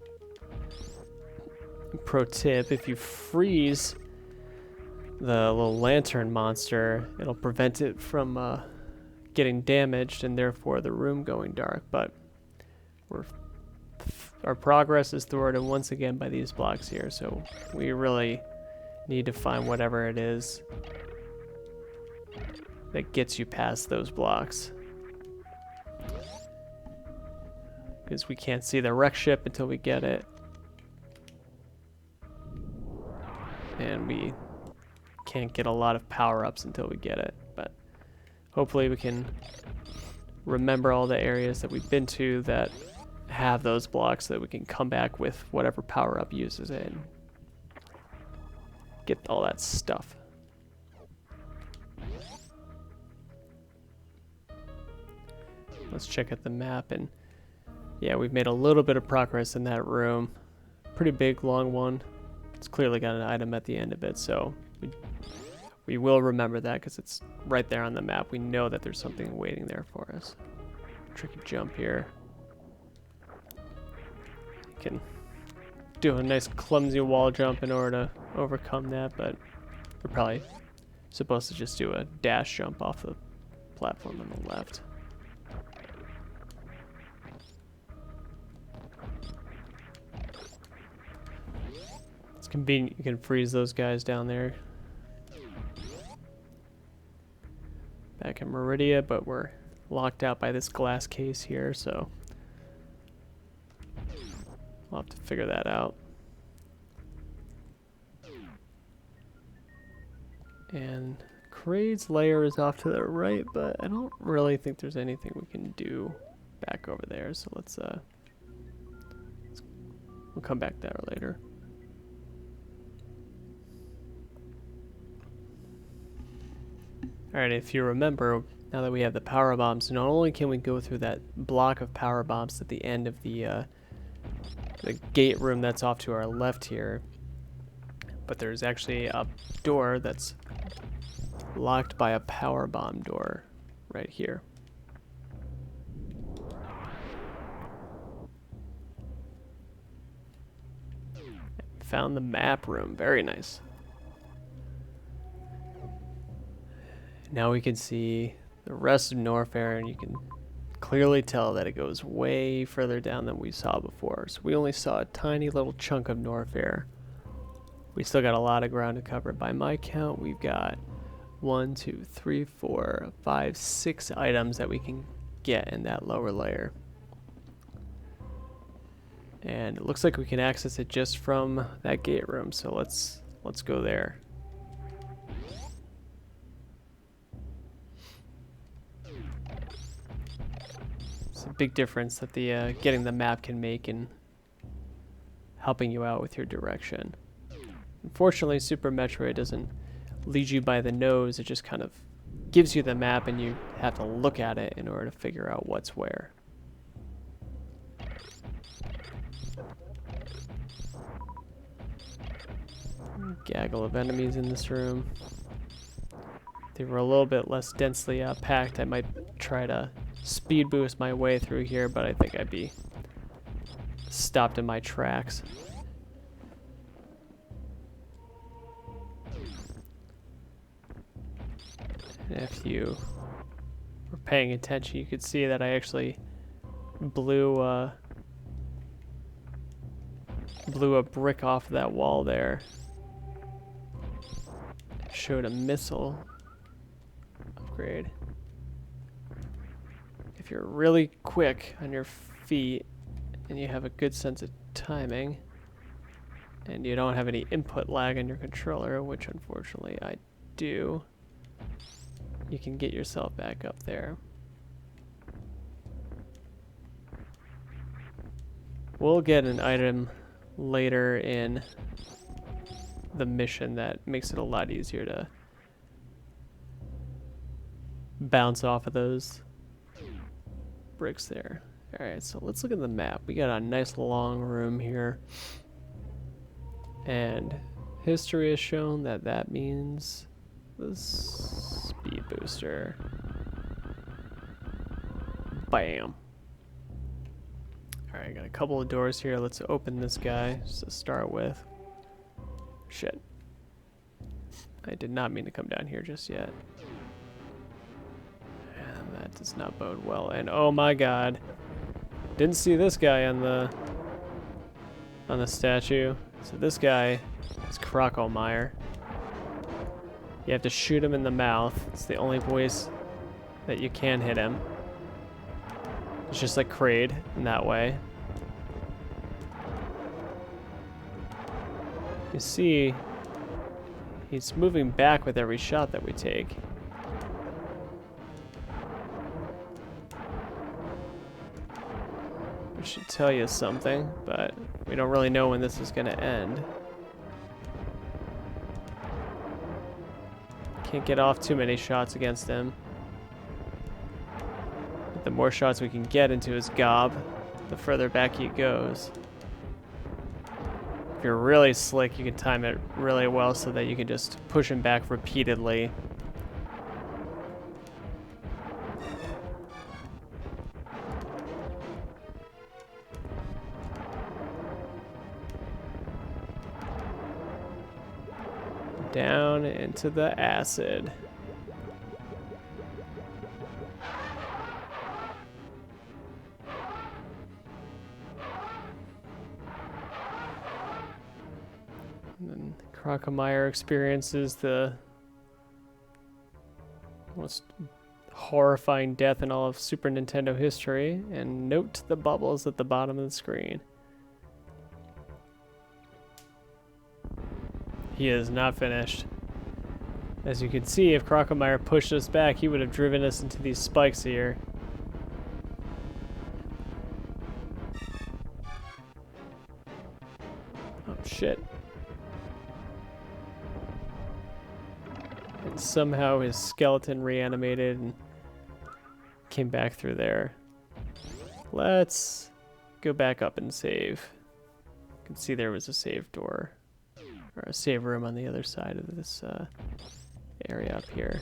Speaker 1: Pro tip, if you freeze the little lantern monster, it'll prevent it from getting damaged and therefore the room going dark, but our progress is thwarted once again by these blocks here, so we really need to find whatever it is that gets you past those blocks. Because we can't see the wreck ship until we get it. And we can't get a lot of power-ups until we get it. But hopefully we can remember all the areas that we've been to that have those blocks so that we can come back with whatever power-up uses it and get all that stuff. Let's check out the map, and yeah, we've made a little bit of progress in that room. Pretty big, long one. It's clearly got an item at the end of it, so We will remember that because it's right there on the map. We know that there's something waiting there for us. Tricky jump here. You can do a nice clumsy wall jump in order to overcome that, but we're probably supposed to just do a dash jump off the platform on the left. It's convenient, you can freeze those guys down there. Back in Meridia, but we're locked out by this glass case here, so we'll have to figure that out. And Kraid's lair is off to the right, but I don't really think there's anything we can do back over there, so we'll come back there later. Alright, if you remember, now that we have the power bombs, not only can we go through that block of power bombs at the end of the gate room that's off to our left here, but there's actually a door that's locked by a power bomb door right here. Found the map room, very nice. Now we can see the rest of Norfair, and you can clearly tell that it goes way further down than we saw before. So we only saw a tiny little chunk of Norfair. We still got a lot of ground to cover. By my count, we've got 1, 2, 3, 4, 5, 6 items that we can get in that lower layer. And it looks like we can access it just from that gate room, so let's go there. It's a big difference that the getting the map can make in helping you out with your direction. Unfortunately, Super Metroid doesn't lead you by the nose. It just kind of gives you the map and you have to look at it in order to figure out what's where. Gaggle of enemies in this room. If they were a little bit less densely packed, I might try to speed boost my way through here, but I think I'd be stopped in my tracks. And if you were paying attention, you could see that I actually blew a brick off of that wall there. Showed a missile upgrade. If you're really quick on your feet and you have a good sense of timing and you don't have any input lag on your controller, which unfortunately I do, you can get yourself back up there. We'll get an item later in the mission that makes it a lot easier to bounce off of those bricks there. Alright, so let's look at the map. We got a nice long room here. And history has shown that that means the speed booster. Bam. Alright, got a couple of doors here. Let's open this guy just to start with. Shit. I did not mean to come down here just yet. And that does not bode well. And oh my god. Didn't see this guy on the statue. So this guy is Crocomire. You have to shoot him in the mouth. It's the only voice that you can hit him. It's just like Kraid in that way. You see, he's moving back with every shot that we take. Which should tell you something, but we don't really know when this is going to end. Can't get off too many shots against him. But the more shots we can get into his gob, the further back he goes. If you're really slick, you can time it really well so that you can just push him back repeatedly. Down into the acid. And then Crocomire experiences the most horrifying death in all of Super Nintendo history, and note the bubbles at the bottom of the screen. He is not finished. As you can see, if Crocomire pushed us back, he would have driven us into these spikes here. Oh shit. And somehow his skeleton reanimated and came back through there. Let's go back up and save. You can see there was a save door, or a save room on the other side of this area up here.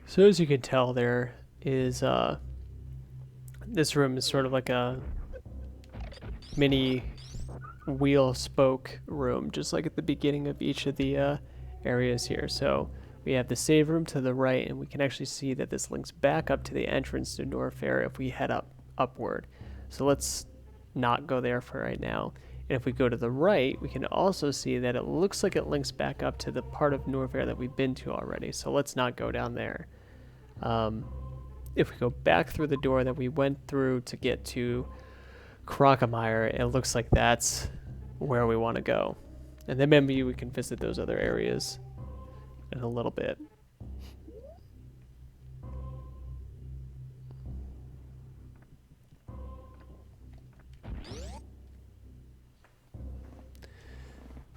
Speaker 1: So as you can tell, there is this room is sort of like a mini wheel spoke room, just like at the beginning of each of the areas here. So we have the save room to the right, and we can actually see that this links back up to the entrance to Norfair if we head upward. So let's not go there for right now. And if we go to the right, we can also see that it looks like it links back up to the part of Norfair that we've been to already. So let's not go down there. If we go back through the door that we went through to get to Crocomire, it looks like that's where we want to go. And then maybe we can visit those other areas in a little bit.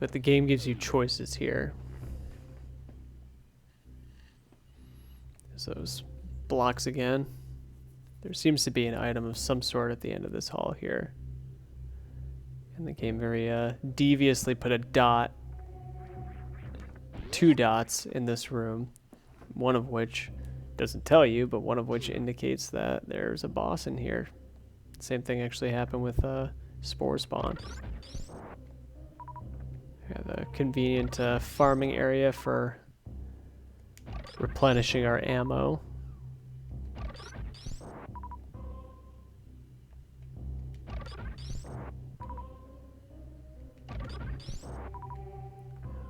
Speaker 1: But the game gives you choices here. There's those blocks again. There seems to be an item of some sort at the end of this hall here. And the game very deviously put a dot, 2 dots in this room, one of which doesn't tell you, but one of which indicates that there's a boss in here. Same thing actually happened with Spore Spawn. We have a convenient farming area for replenishing our ammo.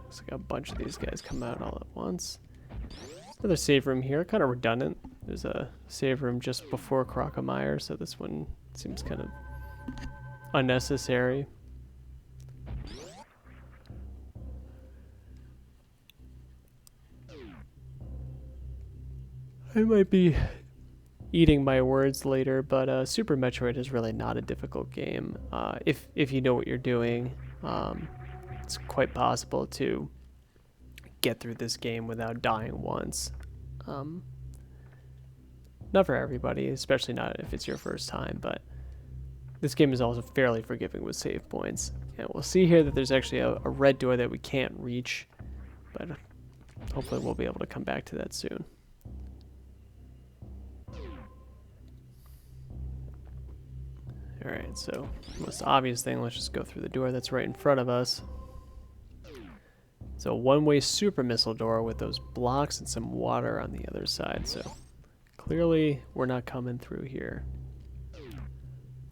Speaker 1: Looks like a bunch of these guys come out all at once. There's another save room here, kind of redundant. There's a save room just before Crocomire, so this one seems kind of unnecessary. I might be eating my words later, but Super Metroid is really not a difficult game. If you know what you're doing, it's quite possible to get through this game without dying once. Not for everybody, especially not if it's your first time, but this game is also fairly forgiving with save points. And we'll see here that there's actually a red door that we can't reach, but hopefully we'll be able to come back to that soon. Alright, so most obvious thing, let's just go through the door that's right in front of us. It's a one-way super missile door with those blocks and some water on the other side, so clearly we're not coming through here.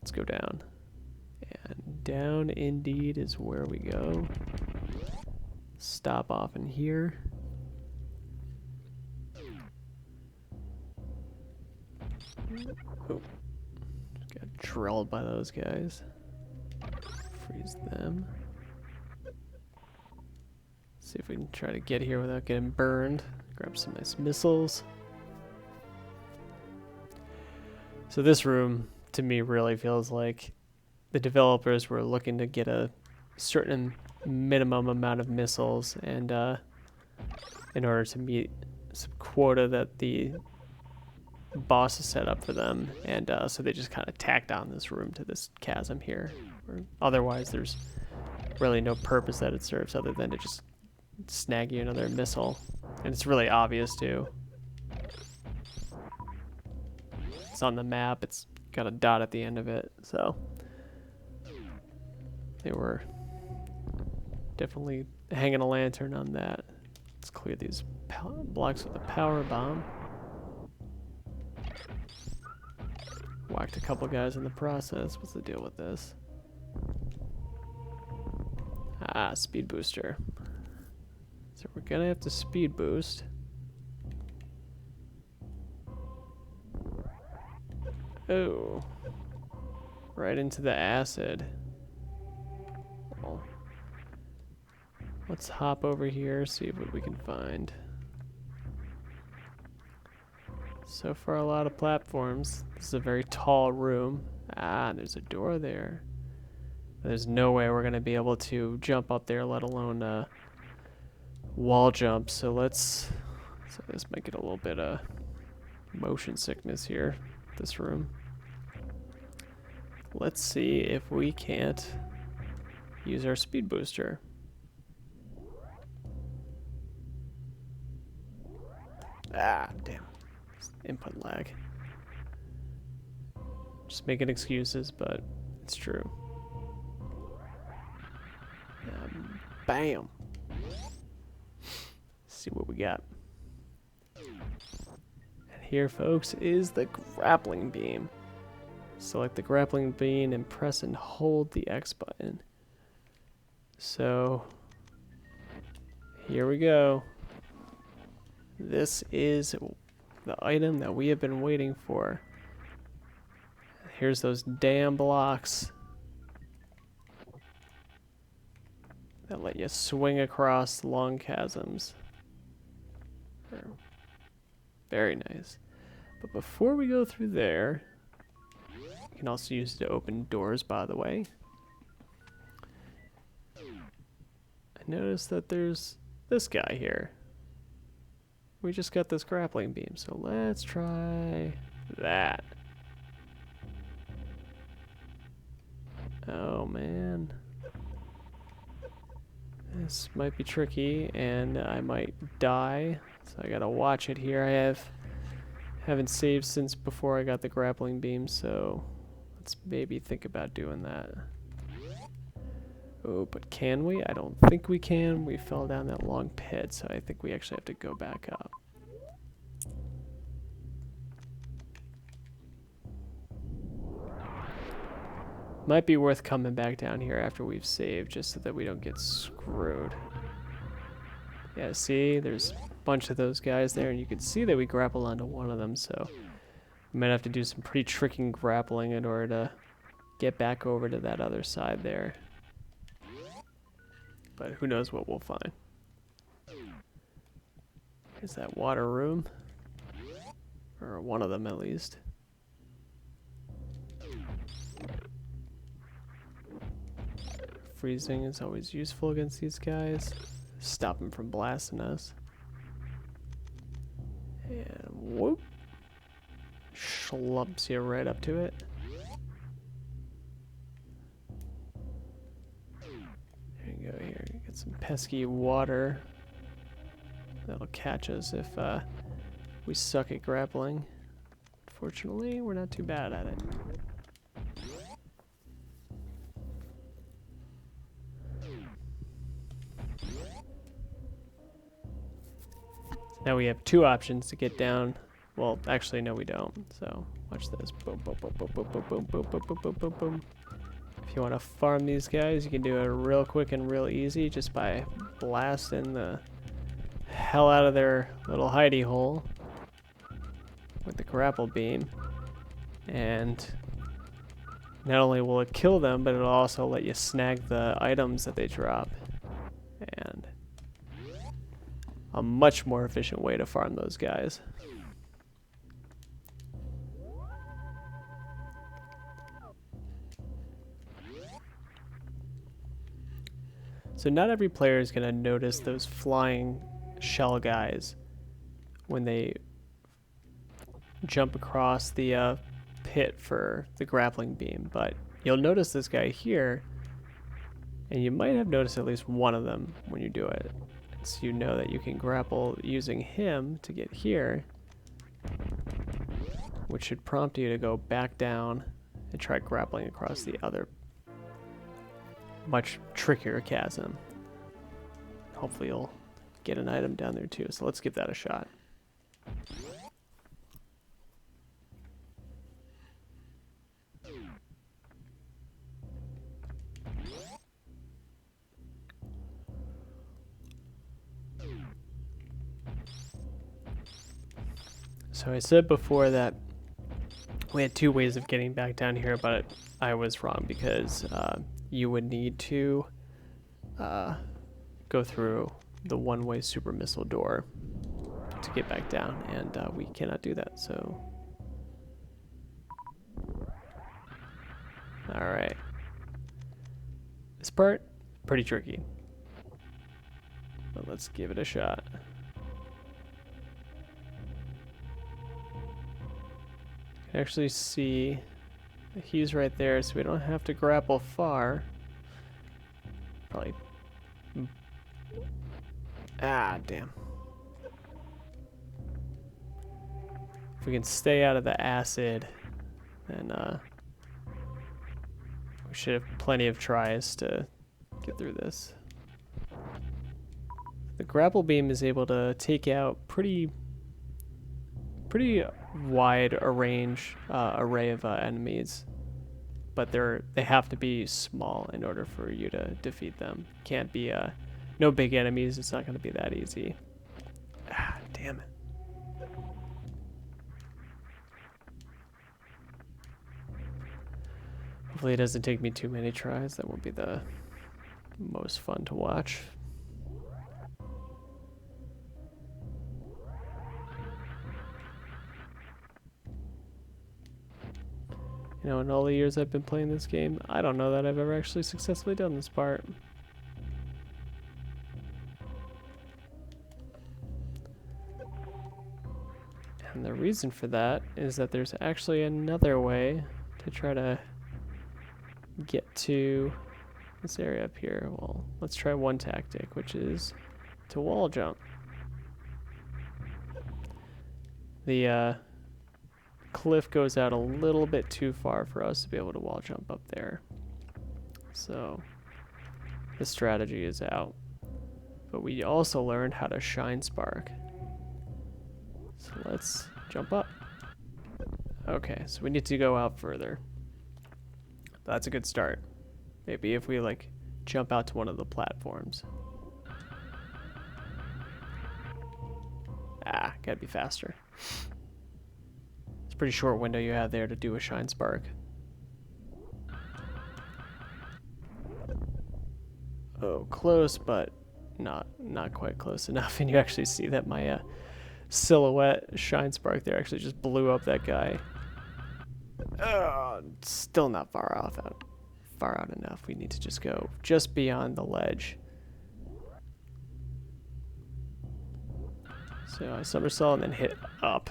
Speaker 1: Let's go down. And down indeed is where we go. Stop off in here. Oh. Got drilled by those guys. Freeze them. See if we can try to get here without getting burned. Grab some nice missiles. So this room, to me, really feels like the developers were looking to get a certain minimum amount of missiles, and in order to meet some quota that the boss has set up for them, and so they just kind of tacked on this room to this chasm here. Or otherwise, there's really no purpose that it serves other than to just snag you another missile, and it's really obvious too. It's on the map. It's got a dot at the end of it, so they were definitely hanging a lantern on that. Let's clear these blocks with a power bomb. Whacked a couple guys in the process. What's the deal with this? Ah, speed booster. So we're gonna have to speed boost. Oh. Right into the acid. Well, let's hop over here, see what we can find. So far, a lot of platforms. This is a very tall room. Ah, there's a door there. There's no way we're gonna be able to jump up there, let alone wall jump. So let's. So this might get a little bit of motion sickness here. This room. Let's see if we can't use our speed booster. Ah, damn. Input lag. Just making excuses, but it's true. Bam. See what we got. And here, folks, is the grappling beam. Select the grappling beam and press and hold the X button. So, here we go. This is the item that we have been waiting for. Here's those damn blocks that let you swing across long chasms. Very nice. But before we go through there, you can also use it to open doors, by the way. I noticed that there's this guy here. We just got this grappling beam, so let's try that. Oh man. This might be tricky and I might die, so I gotta watch it here. Haven't saved since before I got the grappling beam, so let's maybe think about doing that. Oh, but can we? I don't think we can. We fell down that long pit, so I think we actually have to go back up. Might be worth coming back down here after we've saved, just so that we don't get screwed. Yeah, see, there's a bunch of those guys there, and you can see that we grappled onto one of them, so we might have to do some pretty tricky grappling in order to get back over to that other side there. But who knows what we'll find. Is that water room? Or one of them at least. Freezing is always useful against these guys. Stop them from blasting us. And whoop. Schlumps you right up to it. There you go here. Get some pesky water. That'll catch us if we suck at grappling. Fortunately, we're not too bad at it. Now we have two options to get down. Well, actually, no, we don't. So watch this. Boom, boom, boom, boom, boom, boom, boom, boom, boom, boom, boom, boom, boom. If you want to farm these guys, you can do it real quick and real easy just by blasting the hell out of their little hidey hole with the grapple beam. And not only will it kill them, but it'll also let you snag the items that they drop. And a much more efficient way to farm those guys. So not every player is going to notice those flying shell guys when they jump across the pit for the grappling beam, but you'll notice this guy here, and you might have noticed at least one of them when you do it. So you know that you can grapple using him to get here, which should prompt you to go back down and try grappling across the other much trickier chasm. Hopefully you'll get an item down there too, so let's give that a shot. So I said before that we had two ways of getting back down here, but I was wrong because you would need to go through the one-way super missile door to get back down, and we cannot do that, so... Alright. This part, pretty tricky. But let's give it a shot. You can actually see that he's right there, so we don't have to grapple far. Probably... Ah, damn. If we can stay out of the acid, then we should have plenty of tries to get through this. The grapple beam is able to take out pretty wide array of enemies, but they have to be small in order for you to defeat them. Can't be no big enemies. It's not going to be that easy. Ah, damn it. Hopefully it doesn't take me too many tries. That won't be the most fun to watch. You know, in all the years I've been playing this game, I don't know that I've ever actually successfully done this part. And the reason for that is that there's actually another way to try to get to this area up here. Well, let's try one tactic, which is to wall jump. The cliff goes out a little bit too far for us to be able to wall jump up there. So the strategy is out. But we also learned how to shine spark. So let's jump up. Okay, so we need to go out further. That's a good start. Maybe if we like jump out to one of the platforms. Ah, gotta be faster. It's a pretty short window you have there to do a shine spark. Oh, close, but not quite close enough. And you actually see that my silhouette shine spark there actually just blew up that guy. Still not far out enough. We need to just go just beyond the ledge. So I somersault and then hit up.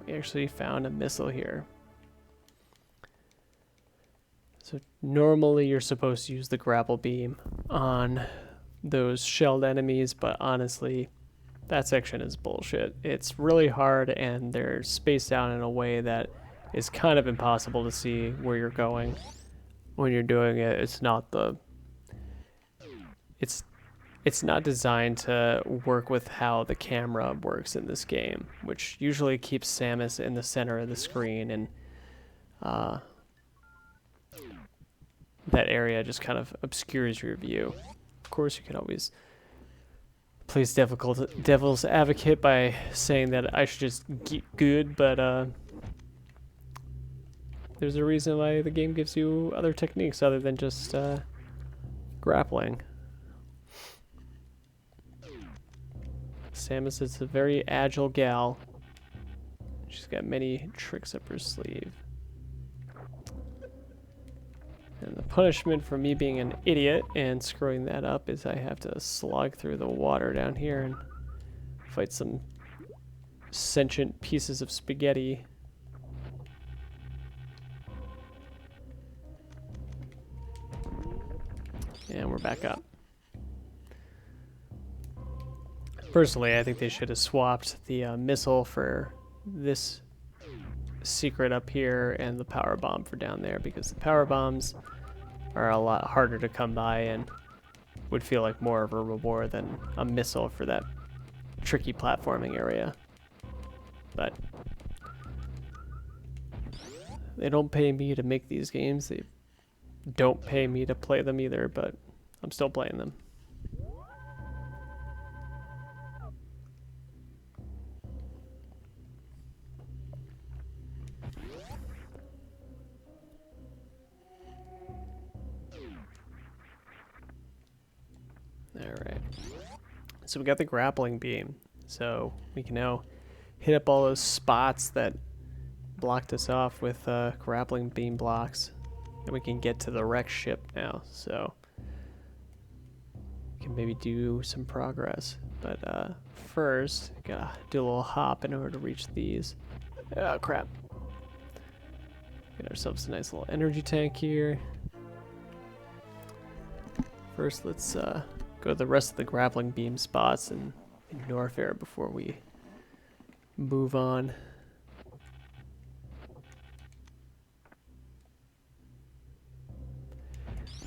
Speaker 1: We actually found a missile here. So normally you're supposed to use the grapple beam on those shelled enemies, but honestly, that section is bullshit. It's really hard and they're spaced out in a way that is kind of impossible to see where you're going when you're doing it. It's not designed to work with how the camera works in this game, which usually keeps Samus in the center of the screen, and that area just kind of obscures your view. Of course, you can always play devil's advocate by saying that I should just get good, but there's a reason why the game gives you other techniques other than just grappling. Samus is a very agile gal. She's got many tricks up her sleeve. And the punishment for me being an idiot and screwing that up is I have to slog through the water down here and fight some sentient pieces of spaghetti. And we're back up. Personally, I think they should have swapped the missile for this secret up here and the power bomb for down there, because the power bombs are a lot harder to come by and would feel like more of a reward than a missile for that tricky platforming area. But they don't pay me to make these games. They don't pay me to play them either, but I'm still playing them. Alright. So we got the grappling beam. So we can now hit up all those spots that blocked us off with grappling beam blocks. And we can get to the wreck ship now. So we can maybe do some progress. But first, gotta do a little hop in order to reach these. Oh, crap. Get ourselves a nice little energy tank here. First, let's go to the rest of the grappling beam spots and in Norfair before we move on.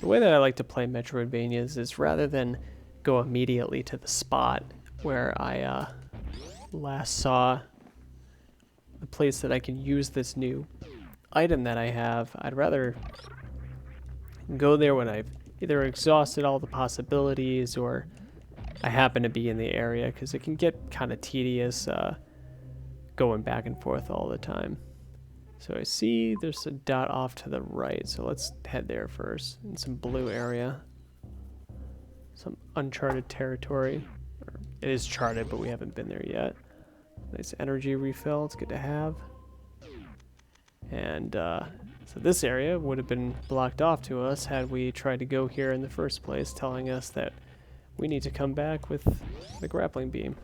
Speaker 1: The way that I like to play Metroidvanias is rather than go immediately to the spot where I last saw the place that I can use this new item that I have, I'd rather go there when I've either exhausted all the possibilities or I happen to be in the area, because it can get kind of tedious going back and forth all the time. So I see there's a dot off to the right, so let's head there first. In some blue area. Some uncharted territory. Or it is charted, but we haven't been there yet. Nice energy refill, it's good to have. And so this area would have been blocked off to us had we tried to go here in the first place, telling us that we need to come back with the grappling beam.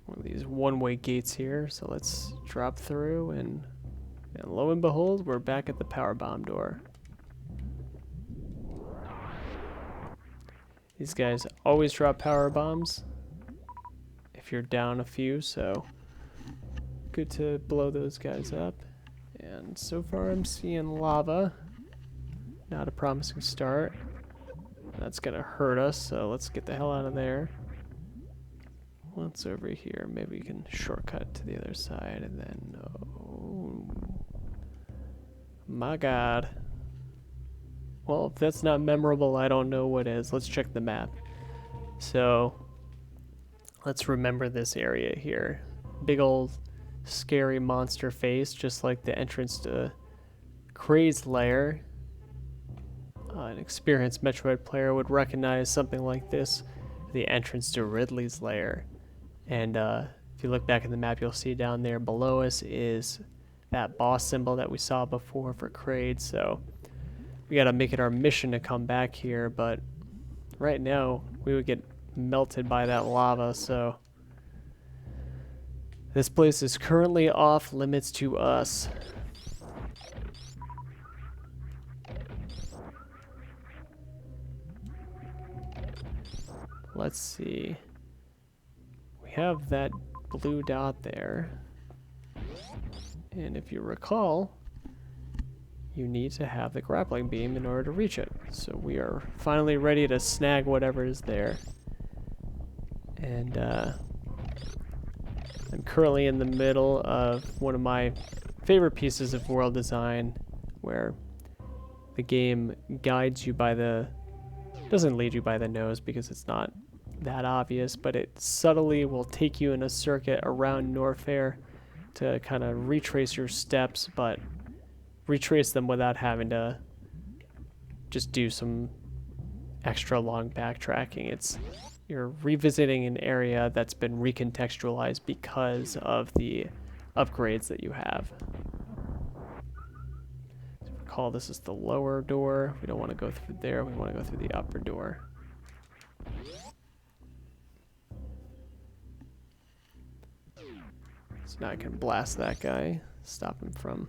Speaker 1: One of these one-way gates here, so let's drop through, and lo and behold, we're back at the power bomb door. These guys always drop power bombs if you're down a few, so good to blow those guys up. And so far I'm seeing lava. Not a promising start. That's gonna hurt us, so let's get the hell out of there. What's over here? Maybe we can shortcut to the other side, and then oh my god. Well, if that's not memorable, I don't know what is. Let's check the map. So let's remember this area here. Big old scary monster face, just like the entrance to Kraid's lair. An experienced Metroid player would recognize something like this, the entrance to Ridley's lair. And if you look back in the map, you'll see down there below us is that boss symbol that we saw before for Kraid. So we gotta make it our mission to come back here, but right now we would get melted by that lava, so this place is currently off limits to us. Let's see. We have that blue dot there. And if you recall, you need to have the grappling beam in order to reach it. So we are finally ready to snag whatever is there. And I'm currently in the middle of one of my favorite pieces of world design, where the game guides you by the... doesn't lead you by the nose because it's not that obvious, but it subtly will take you in a circuit around Norfair to kind of retrace your steps, but retrace them without having to just do some extra long backtracking. You're revisiting an area that's been recontextualized because of the upgrades that you have. So recall this is the lower door. We don't want to go through there. We want to go through the upper door. So now I can blast that guy, stop him from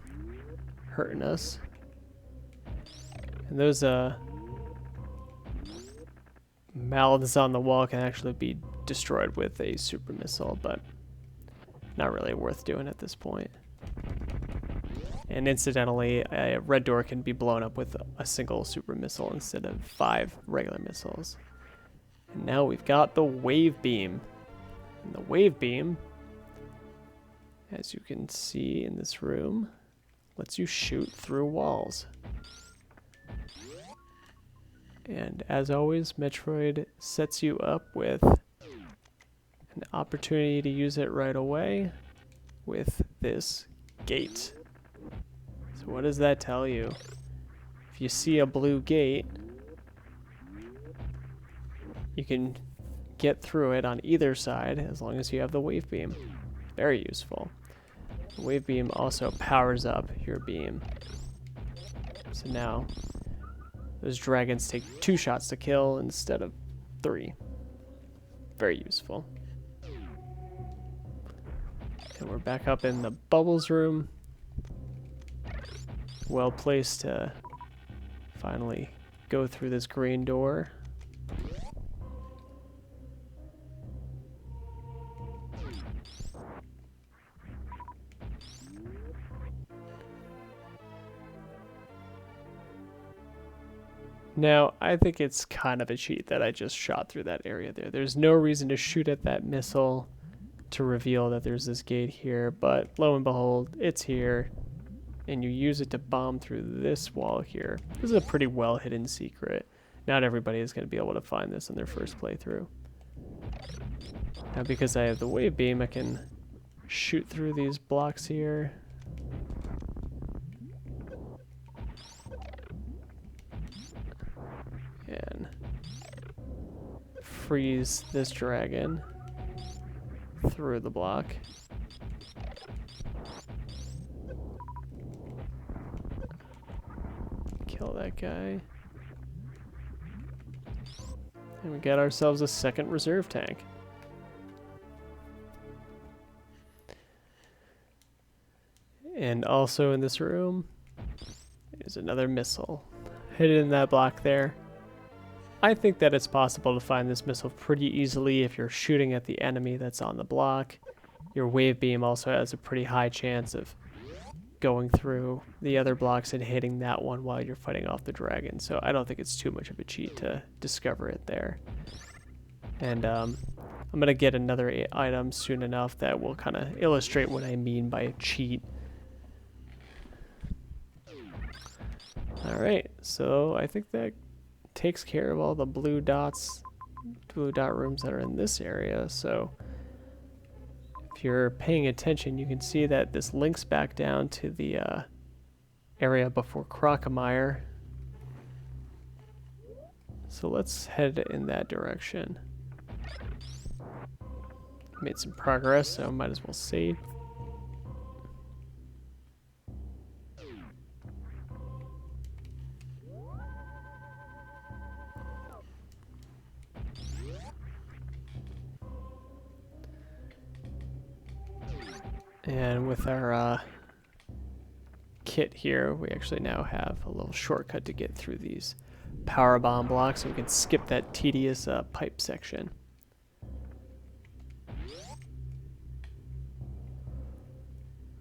Speaker 1: hurting us. And those mouths on the wall can actually be destroyed with a super missile, but not really worth doing at this point. And incidentally, a red door can be blown up with a single super missile instead of 5 regular missiles. And now we've got the wave beam. And the wave beam, as you can see in this room, lets you shoot through walls. And as always, Metroid sets you up with an opportunity to use it right away with this gate. So what does that tell you? If you see a blue gate, you can get through it on either side as long as you have the wave beam. Very useful. The wave beam also powers up your beam. So now those dragons take 2 shots to kill instead of 3. Very useful. And we're back up in the bubbles room. Well placed to finally go through this green door. Now, I think it's kind of a cheat that I just shot through that area there. There's no reason to shoot at that missile to reveal that there's this gate here, but lo and behold, it's here, and you use it to bomb through this wall here. This is a pretty well hidden secret. Not everybody is going to be able to find this in their first playthrough. Now, because I have the wave beam, I can shoot through these blocks here. And freeze this dragon through the block. Kill that guy. And we got ourselves a second reserve tank. And also in this room is another missile hidden in that block there. I think that it's possible to find this missile pretty easily if you're shooting at the enemy that's on the block. Your wave beam also has a pretty high chance of going through the other blocks and hitting that one while you're fighting off the dragon. So I don't think it's too much of a cheat to discover it there. And I'm going to get another item soon enough that will kind of illustrate what I mean by a cheat. Alright, so I think that takes care of all the blue dot rooms that are in this area. So if you're paying attention, you can see that this links back down to the area before Crocomire. So let's head in that direction. Made some progress, so might as well save. And with our kit here, we actually now have a little shortcut to get through these power bomb blocks, so we can skip that tedious pipe section.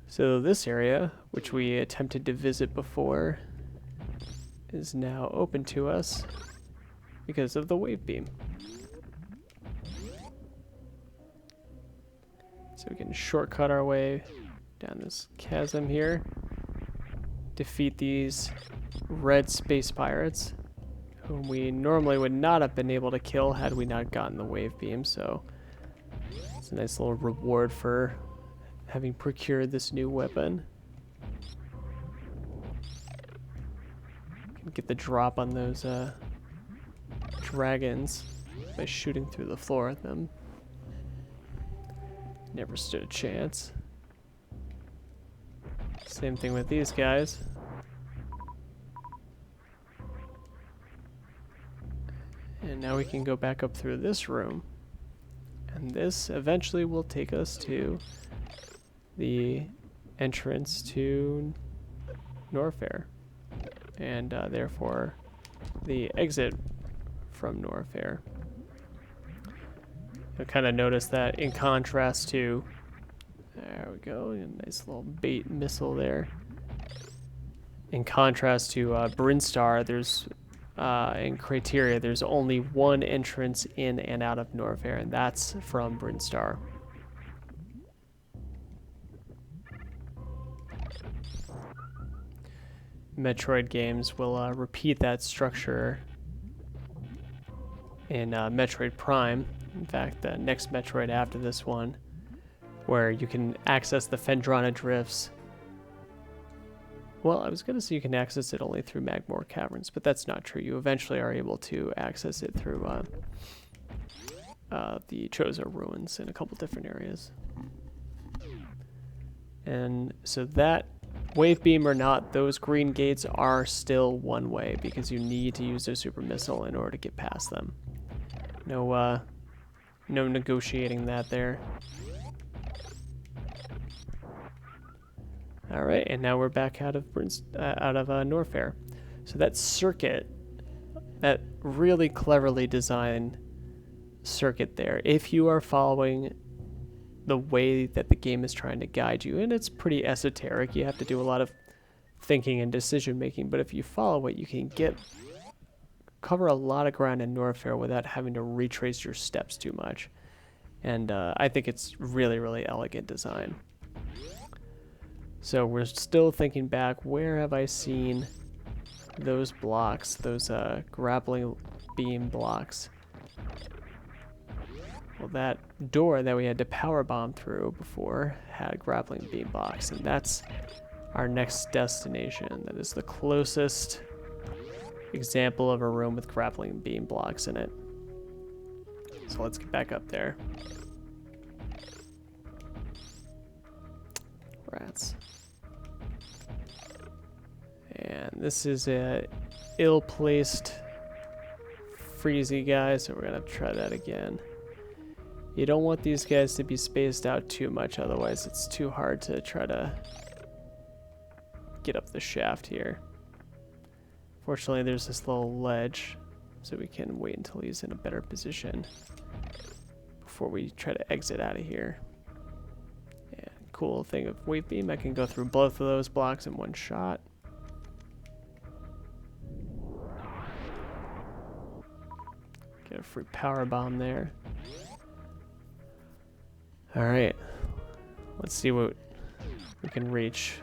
Speaker 1: So this area, which we attempted to visit before, is now open to us because of the wave beam. So we can shortcut our way down this chasm here, defeat these red space pirates, whom we normally would not have been able to kill had we not gotten the wave beam. So it's a nice little reward for having procured this new weapon. Can get the drop on those dragons by shooting through the floor at them. Never stood a chance. Same thing with these guys. And now we can go back up through this room. And this eventually will take us to the entrance to Norfair. And therefore the exit from Norfair. You'll kind of notice that in contrast to, there we go, a nice little bait missile there. In contrast to Brinstar, there's in Criteria, there's only one entrance in and out of Norfair, and that's from Brinstar. Metroid games will repeat that structure in Metroid Prime. In fact, the next Metroid after this one, where you can access the Phendrana Drifts. Well, I was going to say you can access it only through Magmoor Caverns, but that's not true. You eventually are able to access it through the Chozo Ruins in a couple different areas. And so that, wave beam or not, those green gates are still one way because you need to use their super missile in order to get past them. No negotiating that there. All right, and now we're back out of Norfair. So that circuit, that really cleverly designed circuit there, if you are following the way that the game is trying to guide you, and it's pretty esoteric, you have to do a lot of thinking and decision making, but if you follow it, you can cover a lot of ground in Norfair without having to retrace your steps too much. And I think it's really, really elegant design. So we're still thinking back, where have I seen those blocks, those grappling beam blocks? Well, that door that we had to power bomb through before had a grappling beam box, and that's our next destination. That is the closest example of a room with grappling beam blocks in it. So let's get back up there. Rats. And this is a ill-placed freezy guy, so we're gonna have to try that again. You don't want these guys to be spaced out too much, otherwise it's too hard to try to get up the shaft here. Fortunately, there's this little ledge, so we can wait until he's in a better position before we try to exit out of here. And cool thing of wave beam, I can go through both of those blocks in one shot. Get a free power bomb there. Alright, let's see what we can reach.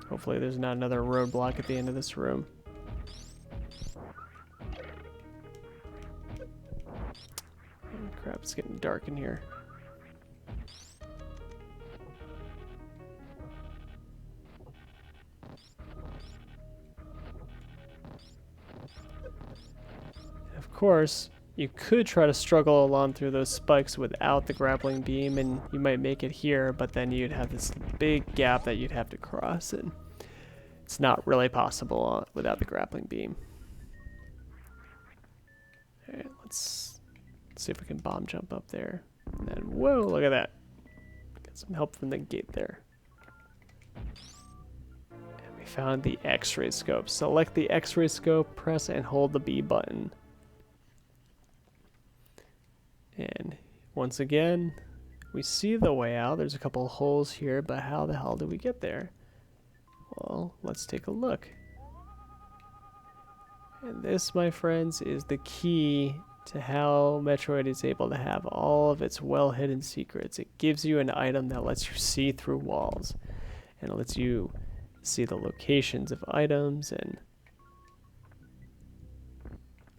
Speaker 1: Hopefully there's not another roadblock at the end of this room. Oh, crap, it's getting dark in here. Of course, you could try to struggle along through those spikes without the grappling beam, and you might make it here, but then you'd have this big gap that you'd have to cross, and it's not really possible without the grappling beam. Alright, let's see if we can bomb jump up there. And then, whoa, look at that. Get some help from the gate there. And we found the X-ray scope. Select the X-ray scope, press and hold the B button. And once again, we see the way out. There's a couple of holes here, but how the hell did we get there? Well, let's take a look. And this, my friends, is the key to how Metroid is able to have all of its well-hidden secrets. It gives you an item that lets you see through walls, and it lets you see the locations of items and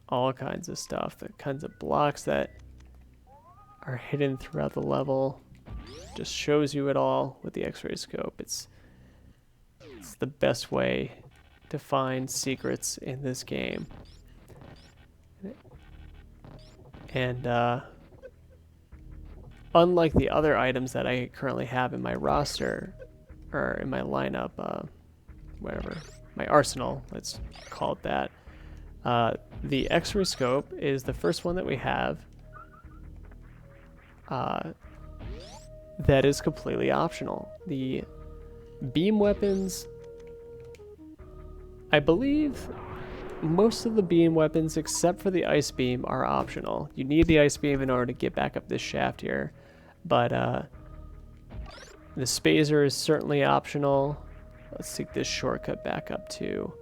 Speaker 1: all kinds of stuff, the kinds of blocks that are hidden throughout the level. Just shows you it all with the X-ray scope. It's the best way to find secrets in this game. And unlike the other items that I currently have in my roster, or in my lineup, whatever, my arsenal, let's call it that, the X-ray scope is the first one that we have that is completely optional. The beam weapons, I believe most of the beam weapons except for the ice beam are optional. You need the ice beam in order to get back up this shaft here, but the spazer is certainly optional. Let's take this shortcut back up to,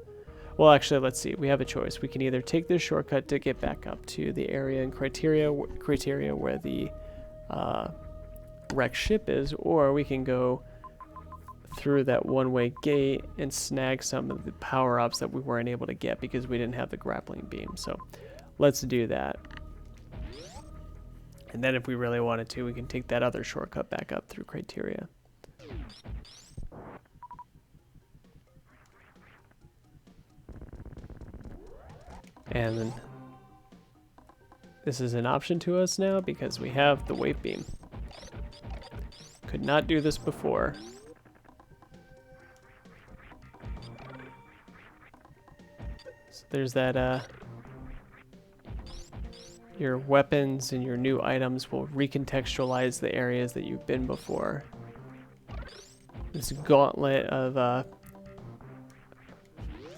Speaker 1: well, actually, let's see. We have a choice. We can either take this shortcut to get back up to the area in criteria where the wrecked ship is, or we can go through that one-way gate and snag some of the power-ups that we weren't able to get because we didn't have the grappling beam. So let's do that. And then if we really wanted to, we can take that other shortcut back up through criteria. And then this is an option to us now because we have the wave beam. Could not do this before. So there's that, your weapons and your new items will recontextualize the areas that you've been before. This gauntlet of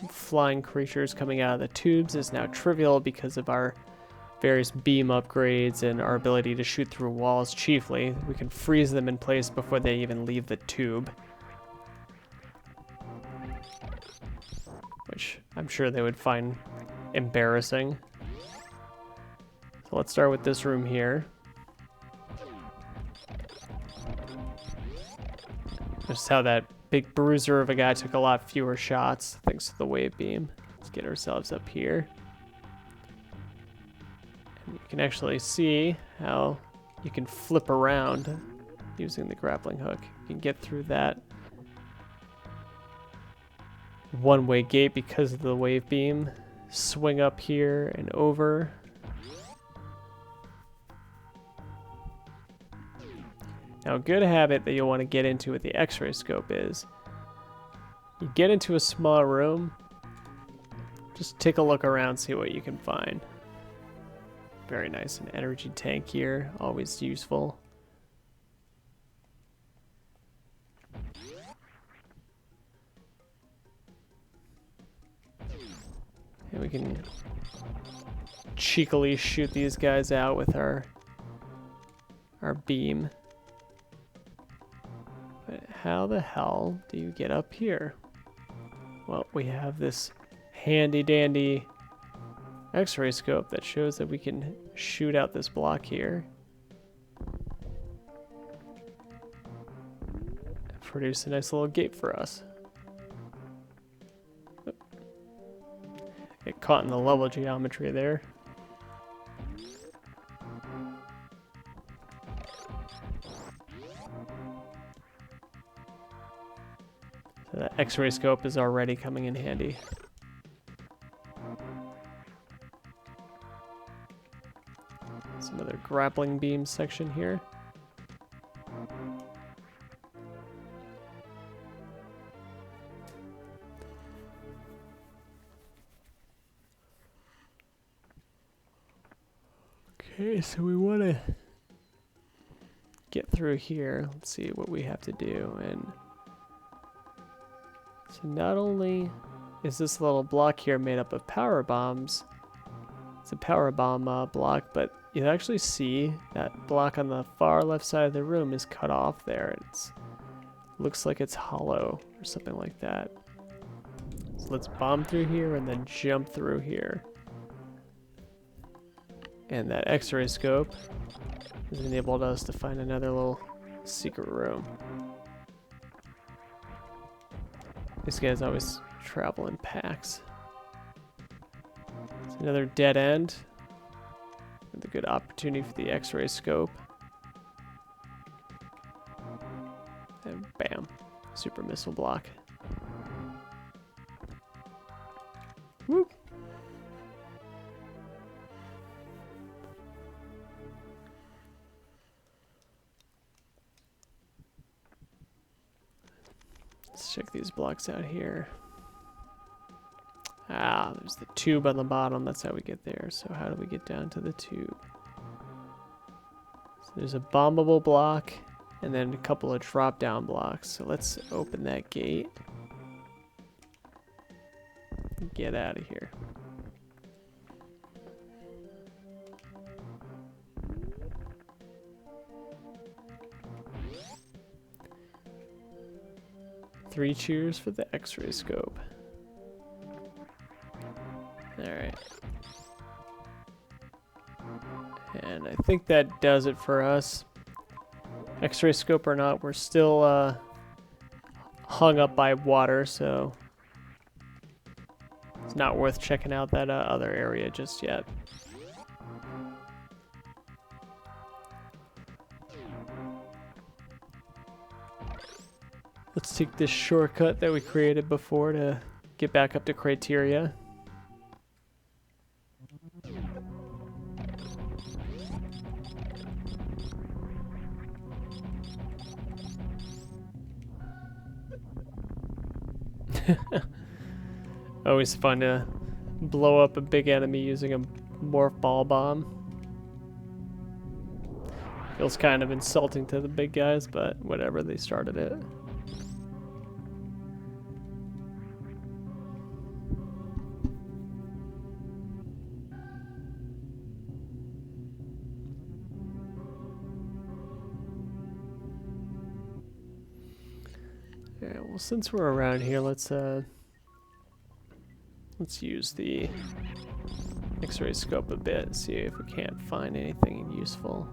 Speaker 1: flying creatures coming out of the tubes is now trivial because of our various beam upgrades and our ability to shoot through walls chiefly. We can freeze them in place before they even leave the tube, which I'm sure they would find embarrassing. So let's start with this room here. Just how that big bruiser of a guy took a lot fewer shots thanks to the wave beam. Let's get ourselves up here. And you can actually see how you can flip around using the grappling hook. You can get through that one-way gate because of the wave beam. Swing up here and over. Now, a good habit that you'll want to get into with the X-ray scope is you get into a small room, just take a look around, see what you can find. Very nice. An energy tank here, always useful. And we can cheekily shoot these guys out with our beam. But how the hell do you get up here? Well, we have this handy dandy X-ray scope that shows that we can shoot out this block here. Produce a nice little gate for us. Get caught in the level geometry there. So that X-ray scope is already coming in handy. Some other grappling beam section here. Okay, so we want to get through here. Let's see what we have to do. And so not only is this little block here made up of power bombs, it's a power bomb block, but you actually see that block on the far left side of the room is cut off there. It looks like it's hollow or something like that. So let's bomb through here and then jump through here. And that X-ray scope has enabled us to find another little secret room. These guys always travel in packs. It's another dead end with a good opportunity for the X-ray scope. And bam, super missile block. Let's check these blocks out here. Ah, there's the tube on the bottom. That's how we get there. So how do we get down to the tube? So there's a bombable block and then a couple of drop-down blocks. So let's open that gate. Get out of here. Three cheers for the X-ray scope. Alright. And I think that does it for us. X-ray scope or not, we're still hung up by water, so it's not worth checking out that other area just yet. Let's take this shortcut that we created before to get back up to criteria. Always fun to blow up a big enemy using a morph ball bomb. Feels kind of insulting to the big guys, but whatever, they started it. Alright, well, since we're around here, let's use the X-ray scope a bit, see if we can't find anything useful.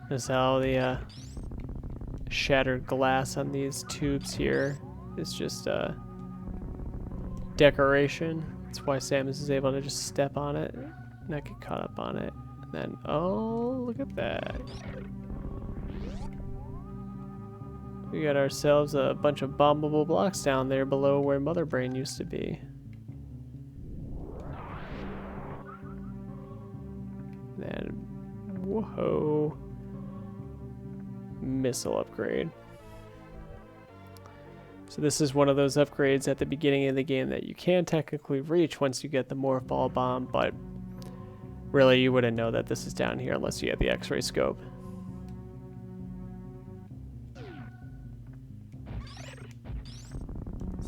Speaker 1: Notice how the shattered glass on these tubes here is just decoration. That's why Samus is able to just step on it, not get caught up on it. And then, oh, look at that. We got ourselves a bunch of bombable blocks down there below where Mother Brain used to be. Then, whoa. Missile upgrade. So this is one of those upgrades at the beginning of the game that you can technically reach once you get the Morph Ball Bomb, but really you wouldn't know that this is down here unless you had the X-ray scope.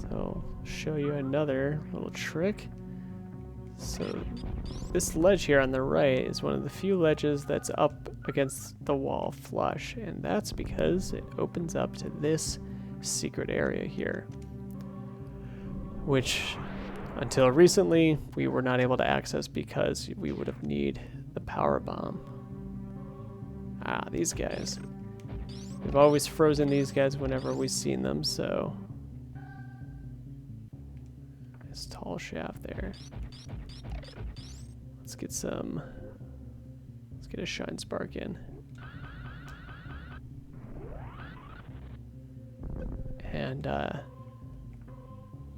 Speaker 1: So, show you another little trick. So, this ledge here on the right is one of the few ledges that's up against the wall flush, and that's because it opens up to this secret area here, which until recently we were not able to access because we would have needed the power bomb. Ah, these guys. We've always frozen these guys whenever we've seen them, so this tall shaft there. Let's get a shine spark in. And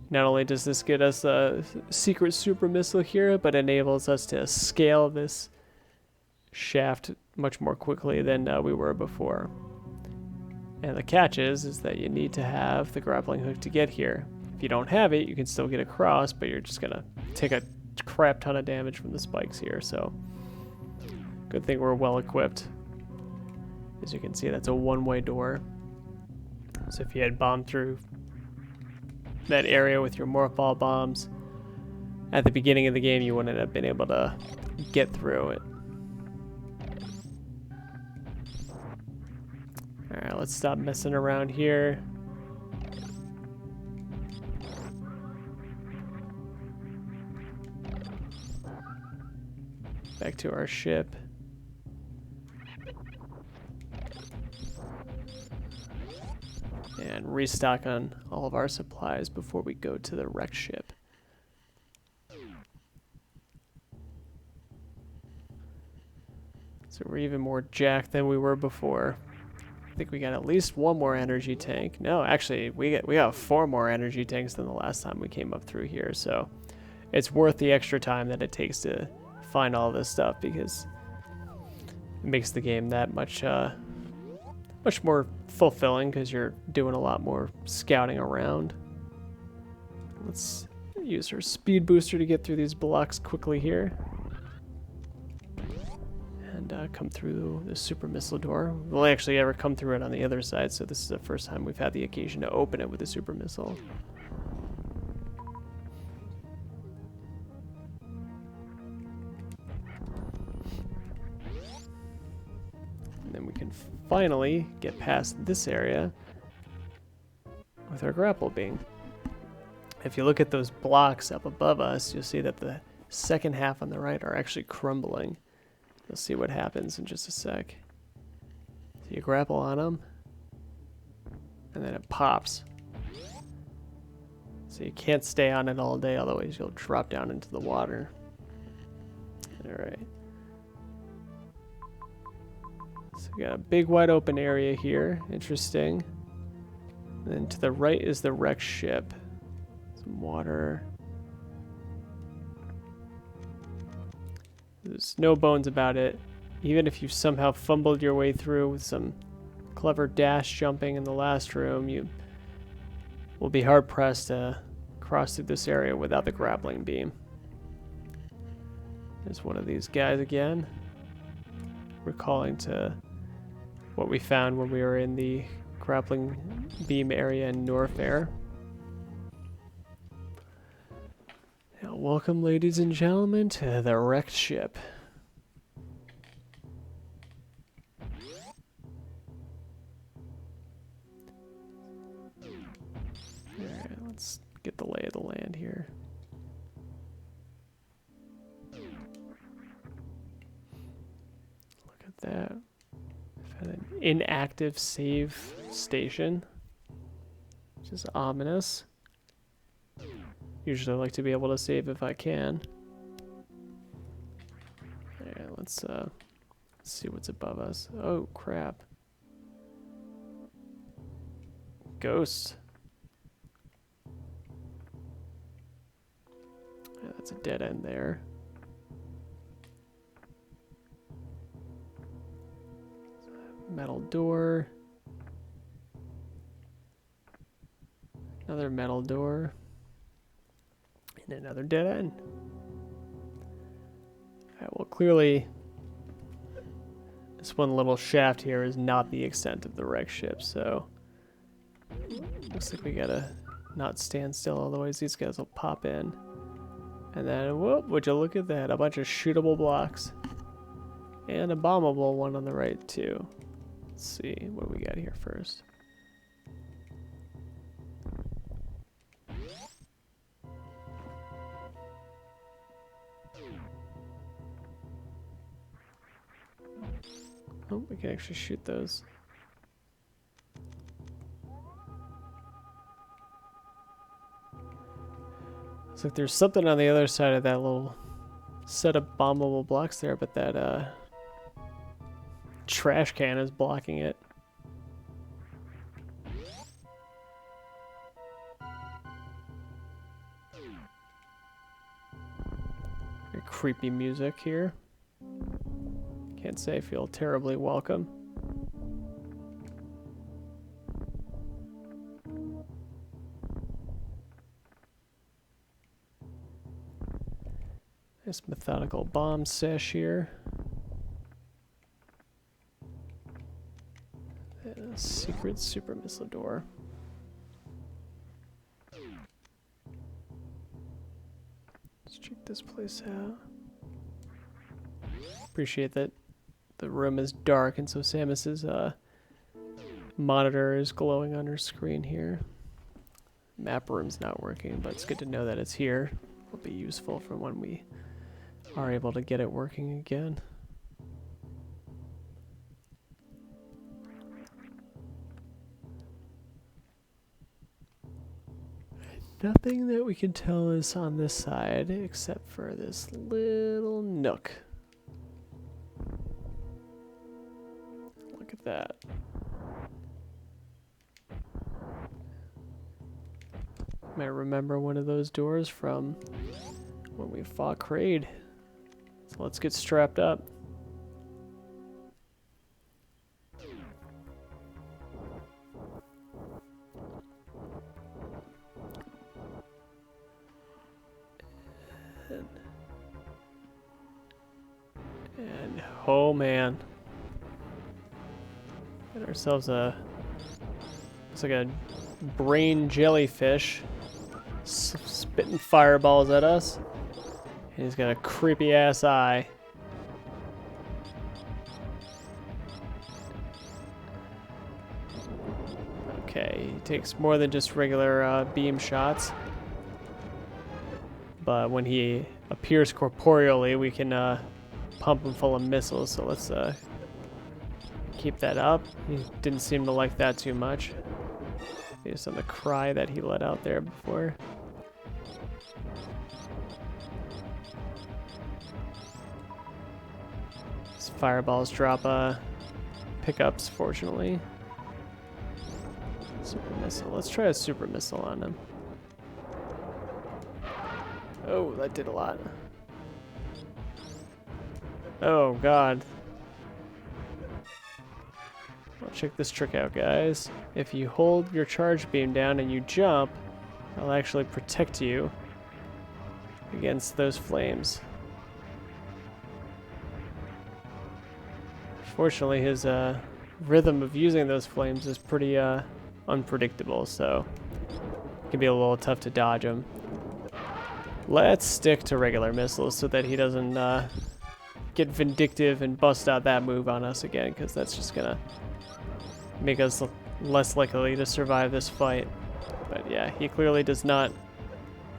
Speaker 1: not only does this get us a secret super missile here, but enables us to scale this shaft much more quickly than we were before. And the catch is that you need to have the grappling hook to get here. If you don't have it, you can still get across, but you're just gonna take a crap ton of damage from the spikes here, so good thing we're well equipped. As you can see, that's a one-way door. So if you had bombed through that area with your morph ball bombs at the beginning of the game, you wouldn't have been able to get through it. Alright, let's stop messing around here. Back to our ship. And restock on all of our supplies before we go to the wrecked ship. So we're even more jacked than we were before. I think we got at least one more energy tank. No, actually, we got 4 more energy tanks than the last time we came up through here. So it's worth the extra time that it takes to find all this stuff, because it makes the game that much much more fulfilling because you're doing a lot more scouting around. Let's use our speed booster to get through these blocks quickly here. And come through the super missile door. We'll actually ever come through it on the other side, so this is the first time we've had the occasion to open it with a super missile. And then we can finally get past this area with our grapple beam. If you look at those blocks up above us, you'll see that the second half on the right are actually crumbling. You'll see what happens in just a sec. So you grapple on them, and then it pops. So you can't stay on it all day, otherwise you'll drop down into the water. Alright. So we got a big wide open area here. Interesting. And then to the right is the wrecked ship. Some water. There's no bones about it. Even if you somehow fumbled your way through with some clever dash jumping in the last room, you will be hard pressed to cross through this area without the grappling beam. There's one of these guys again. Recalling to what we found when we were in the grappling beam area in Norfair. Now, welcome, ladies and gentlemen, to the wrecked ship. Alright, let's get the lay of the land here. Look at that. I've had an inactive save station, which is ominous. Usually I like to be able to save if I can. Alright, let's see what's above us. Oh, crap. Ghosts. Yeah, that's a dead end there. Metal door. Another metal door. And another dead end. Alright, well, clearly this one little shaft here is not the extent of the wreck ship, so looks like we gotta not stand still, otherwise these guys will pop in. And then, whoop, would you look at that, a bunch of shootable blocks. And a bombable one on the right, too. Let's see, what do we got here first? Oh, we can actually shoot those. Looks like there's something on the other side of that little set of bombable blocks there, but that trash can is blocking it. Very creepy music here. Can't say I feel terribly welcome. Nice methodical bomb sesh here. And a secret super missile door. Let's check this place out. Appreciate that the room is dark, and so Samus's monitor is glowing on her screen here. Map room's not working, but it's good to know that it's here. It'll be useful for when we are able to get it working again. Nothing that we can tell is on this side except for this little nook. Look at that. Might remember one of those doors from when we fought Kraid. So let's get strapped up. And oh man. Got ourselves a, it's like a brain jellyfish spitting fireballs at us. And he's got a creepy ass eye. Okay, he takes more than just regular beam shots. But when he appears corporeally, we can pump him full of missiles. So let's keep that up. He didn't seem to like that too much. Based on the cry that he let out there before. These fireballs drop pickups, fortunately. Super missile. Let's try a super missile on him. Oh, that did a lot. Oh, God. Well, check this trick out, guys. If you hold your charge beam down and you jump, it'll actually protect you against those flames. Fortunately, his rhythm of using those flames is pretty unpredictable, so it can be a little tough to dodge him. Let's stick to regular missiles so that he doesn't get vindictive and bust out that move on us again, because that's just gonna make us less likely to survive this fight. But yeah, he clearly does not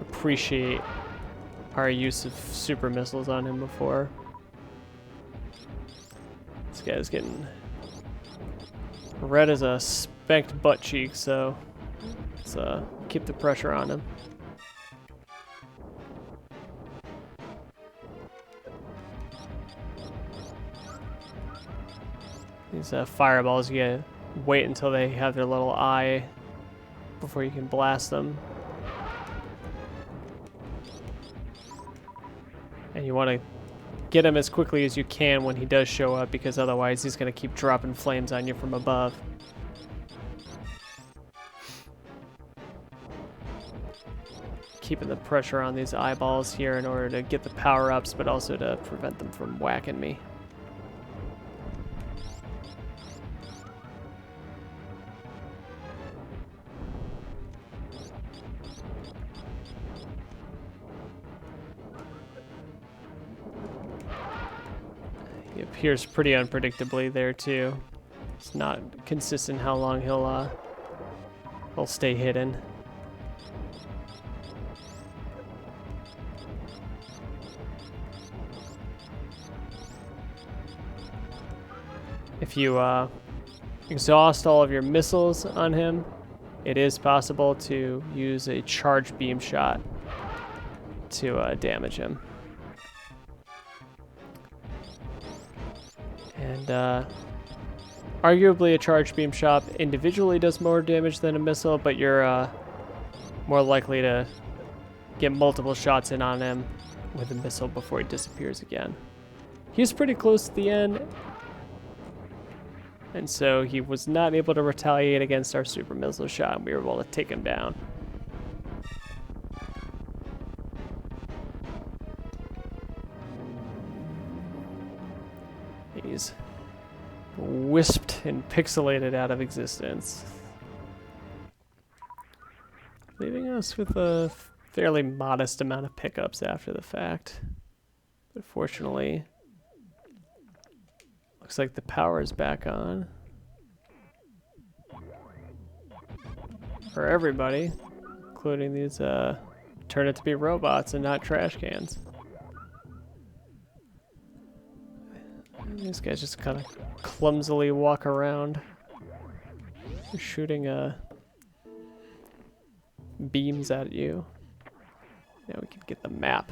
Speaker 1: appreciate our use of super missiles on him before. This guy's getting red as a spanked butt cheek, so let's keep the pressure on him. These fireballs, you gotta wait until they have their little eye before you can blast them. And you want to get him as quickly as you can when he does show up, because otherwise he's gonna keep dropping flames on you from above. Keeping the pressure on these eyeballs here in order to get the power-ups, but also to prevent them from whacking me. He appears pretty unpredictably there too. It's not consistent how long he'll stay hidden. If you exhaust all of your missiles on him, it is possible to use a charge beam shot to damage him. And arguably a charge beam shot individually does more damage than a missile, but you're more likely to get multiple shots in on him with a missile before he disappears again. He's pretty close to the end, and so he was not able to retaliate against our super missile shot, and we were able to take him down. He's wisped and pixelated out of existence, leaving us with a fairly modest amount of pickups after the fact. But fortunately, looks like the power is back on for everybody, including these turn it to be robots and not trash cans. These guys just kind of clumsily walk around. They're shooting beams at you. Now we can get the map.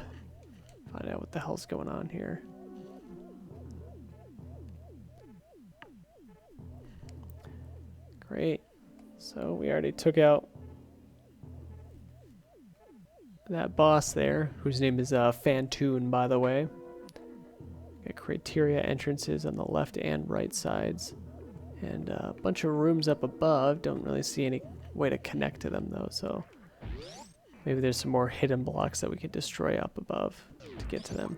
Speaker 1: Find out what the hell's going on here. Great. So we already took out that boss there, whose name is Fantoon, by the way. Got criteria entrances on the left and right sides, and a bunch of rooms up above. Don't really see any way to connect to them though, so Maybe there's some more hidden blocks that we could destroy up above to get to them.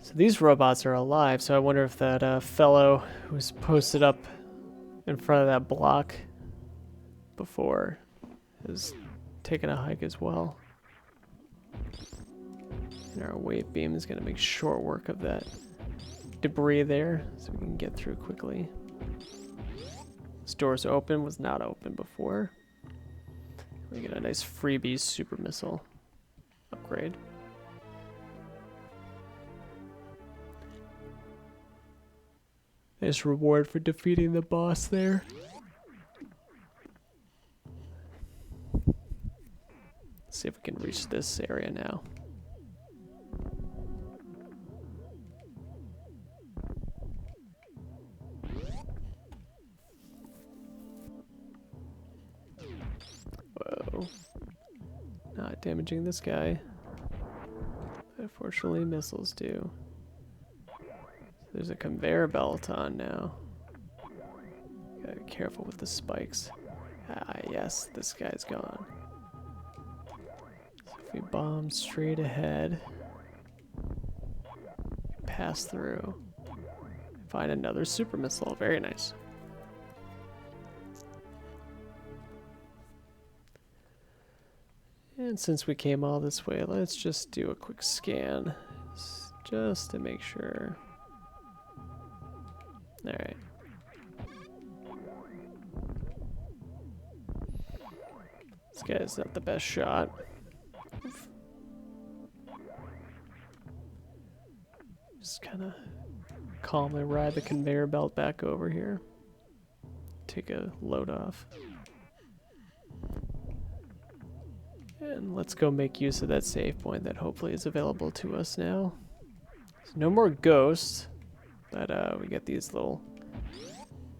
Speaker 1: So these robots are alive, so I wonder if that fellow who was posted up in front of that block before is taking a hike as well. And our wave beam is going to make short work of that debris there so we can get through quickly. This door's open, was not open before. We get a nice freebie super missile upgrade. Nice reward for defeating the boss there. Let's see if we can reach this area now. Whoa. Not damaging this guy. Unfortunately, missiles do. There's a conveyor belt on now. Gotta be careful with the spikes. Ah, yes, this guy's gone. So if we bomb straight ahead, pass through, find another super missile. Very nice. And since we came all this way, let's just do a quick scan just to make sure. Alright. This guy's not the best shot. Just kind of calmly ride the conveyor belt back over here. Take a load off. And let's go make use of that save point that hopefully is available to us now. So no more ghosts, but we get these little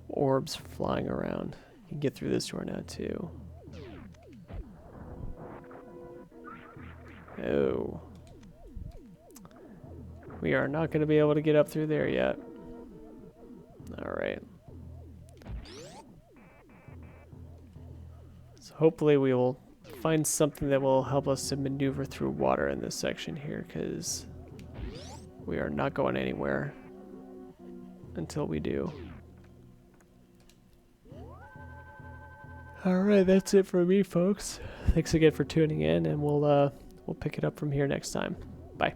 Speaker 1: orbs flying around. You can get through this door now too. Oh. We are not going to be able to get up through there yet. Alright. So hopefully we will find something that will help us to maneuver through water in this section here, because we are not going anywhere until we do. Alright, that's it for me, folks. Thanks again for tuning in, and we'll pick it up from here next time. Bye.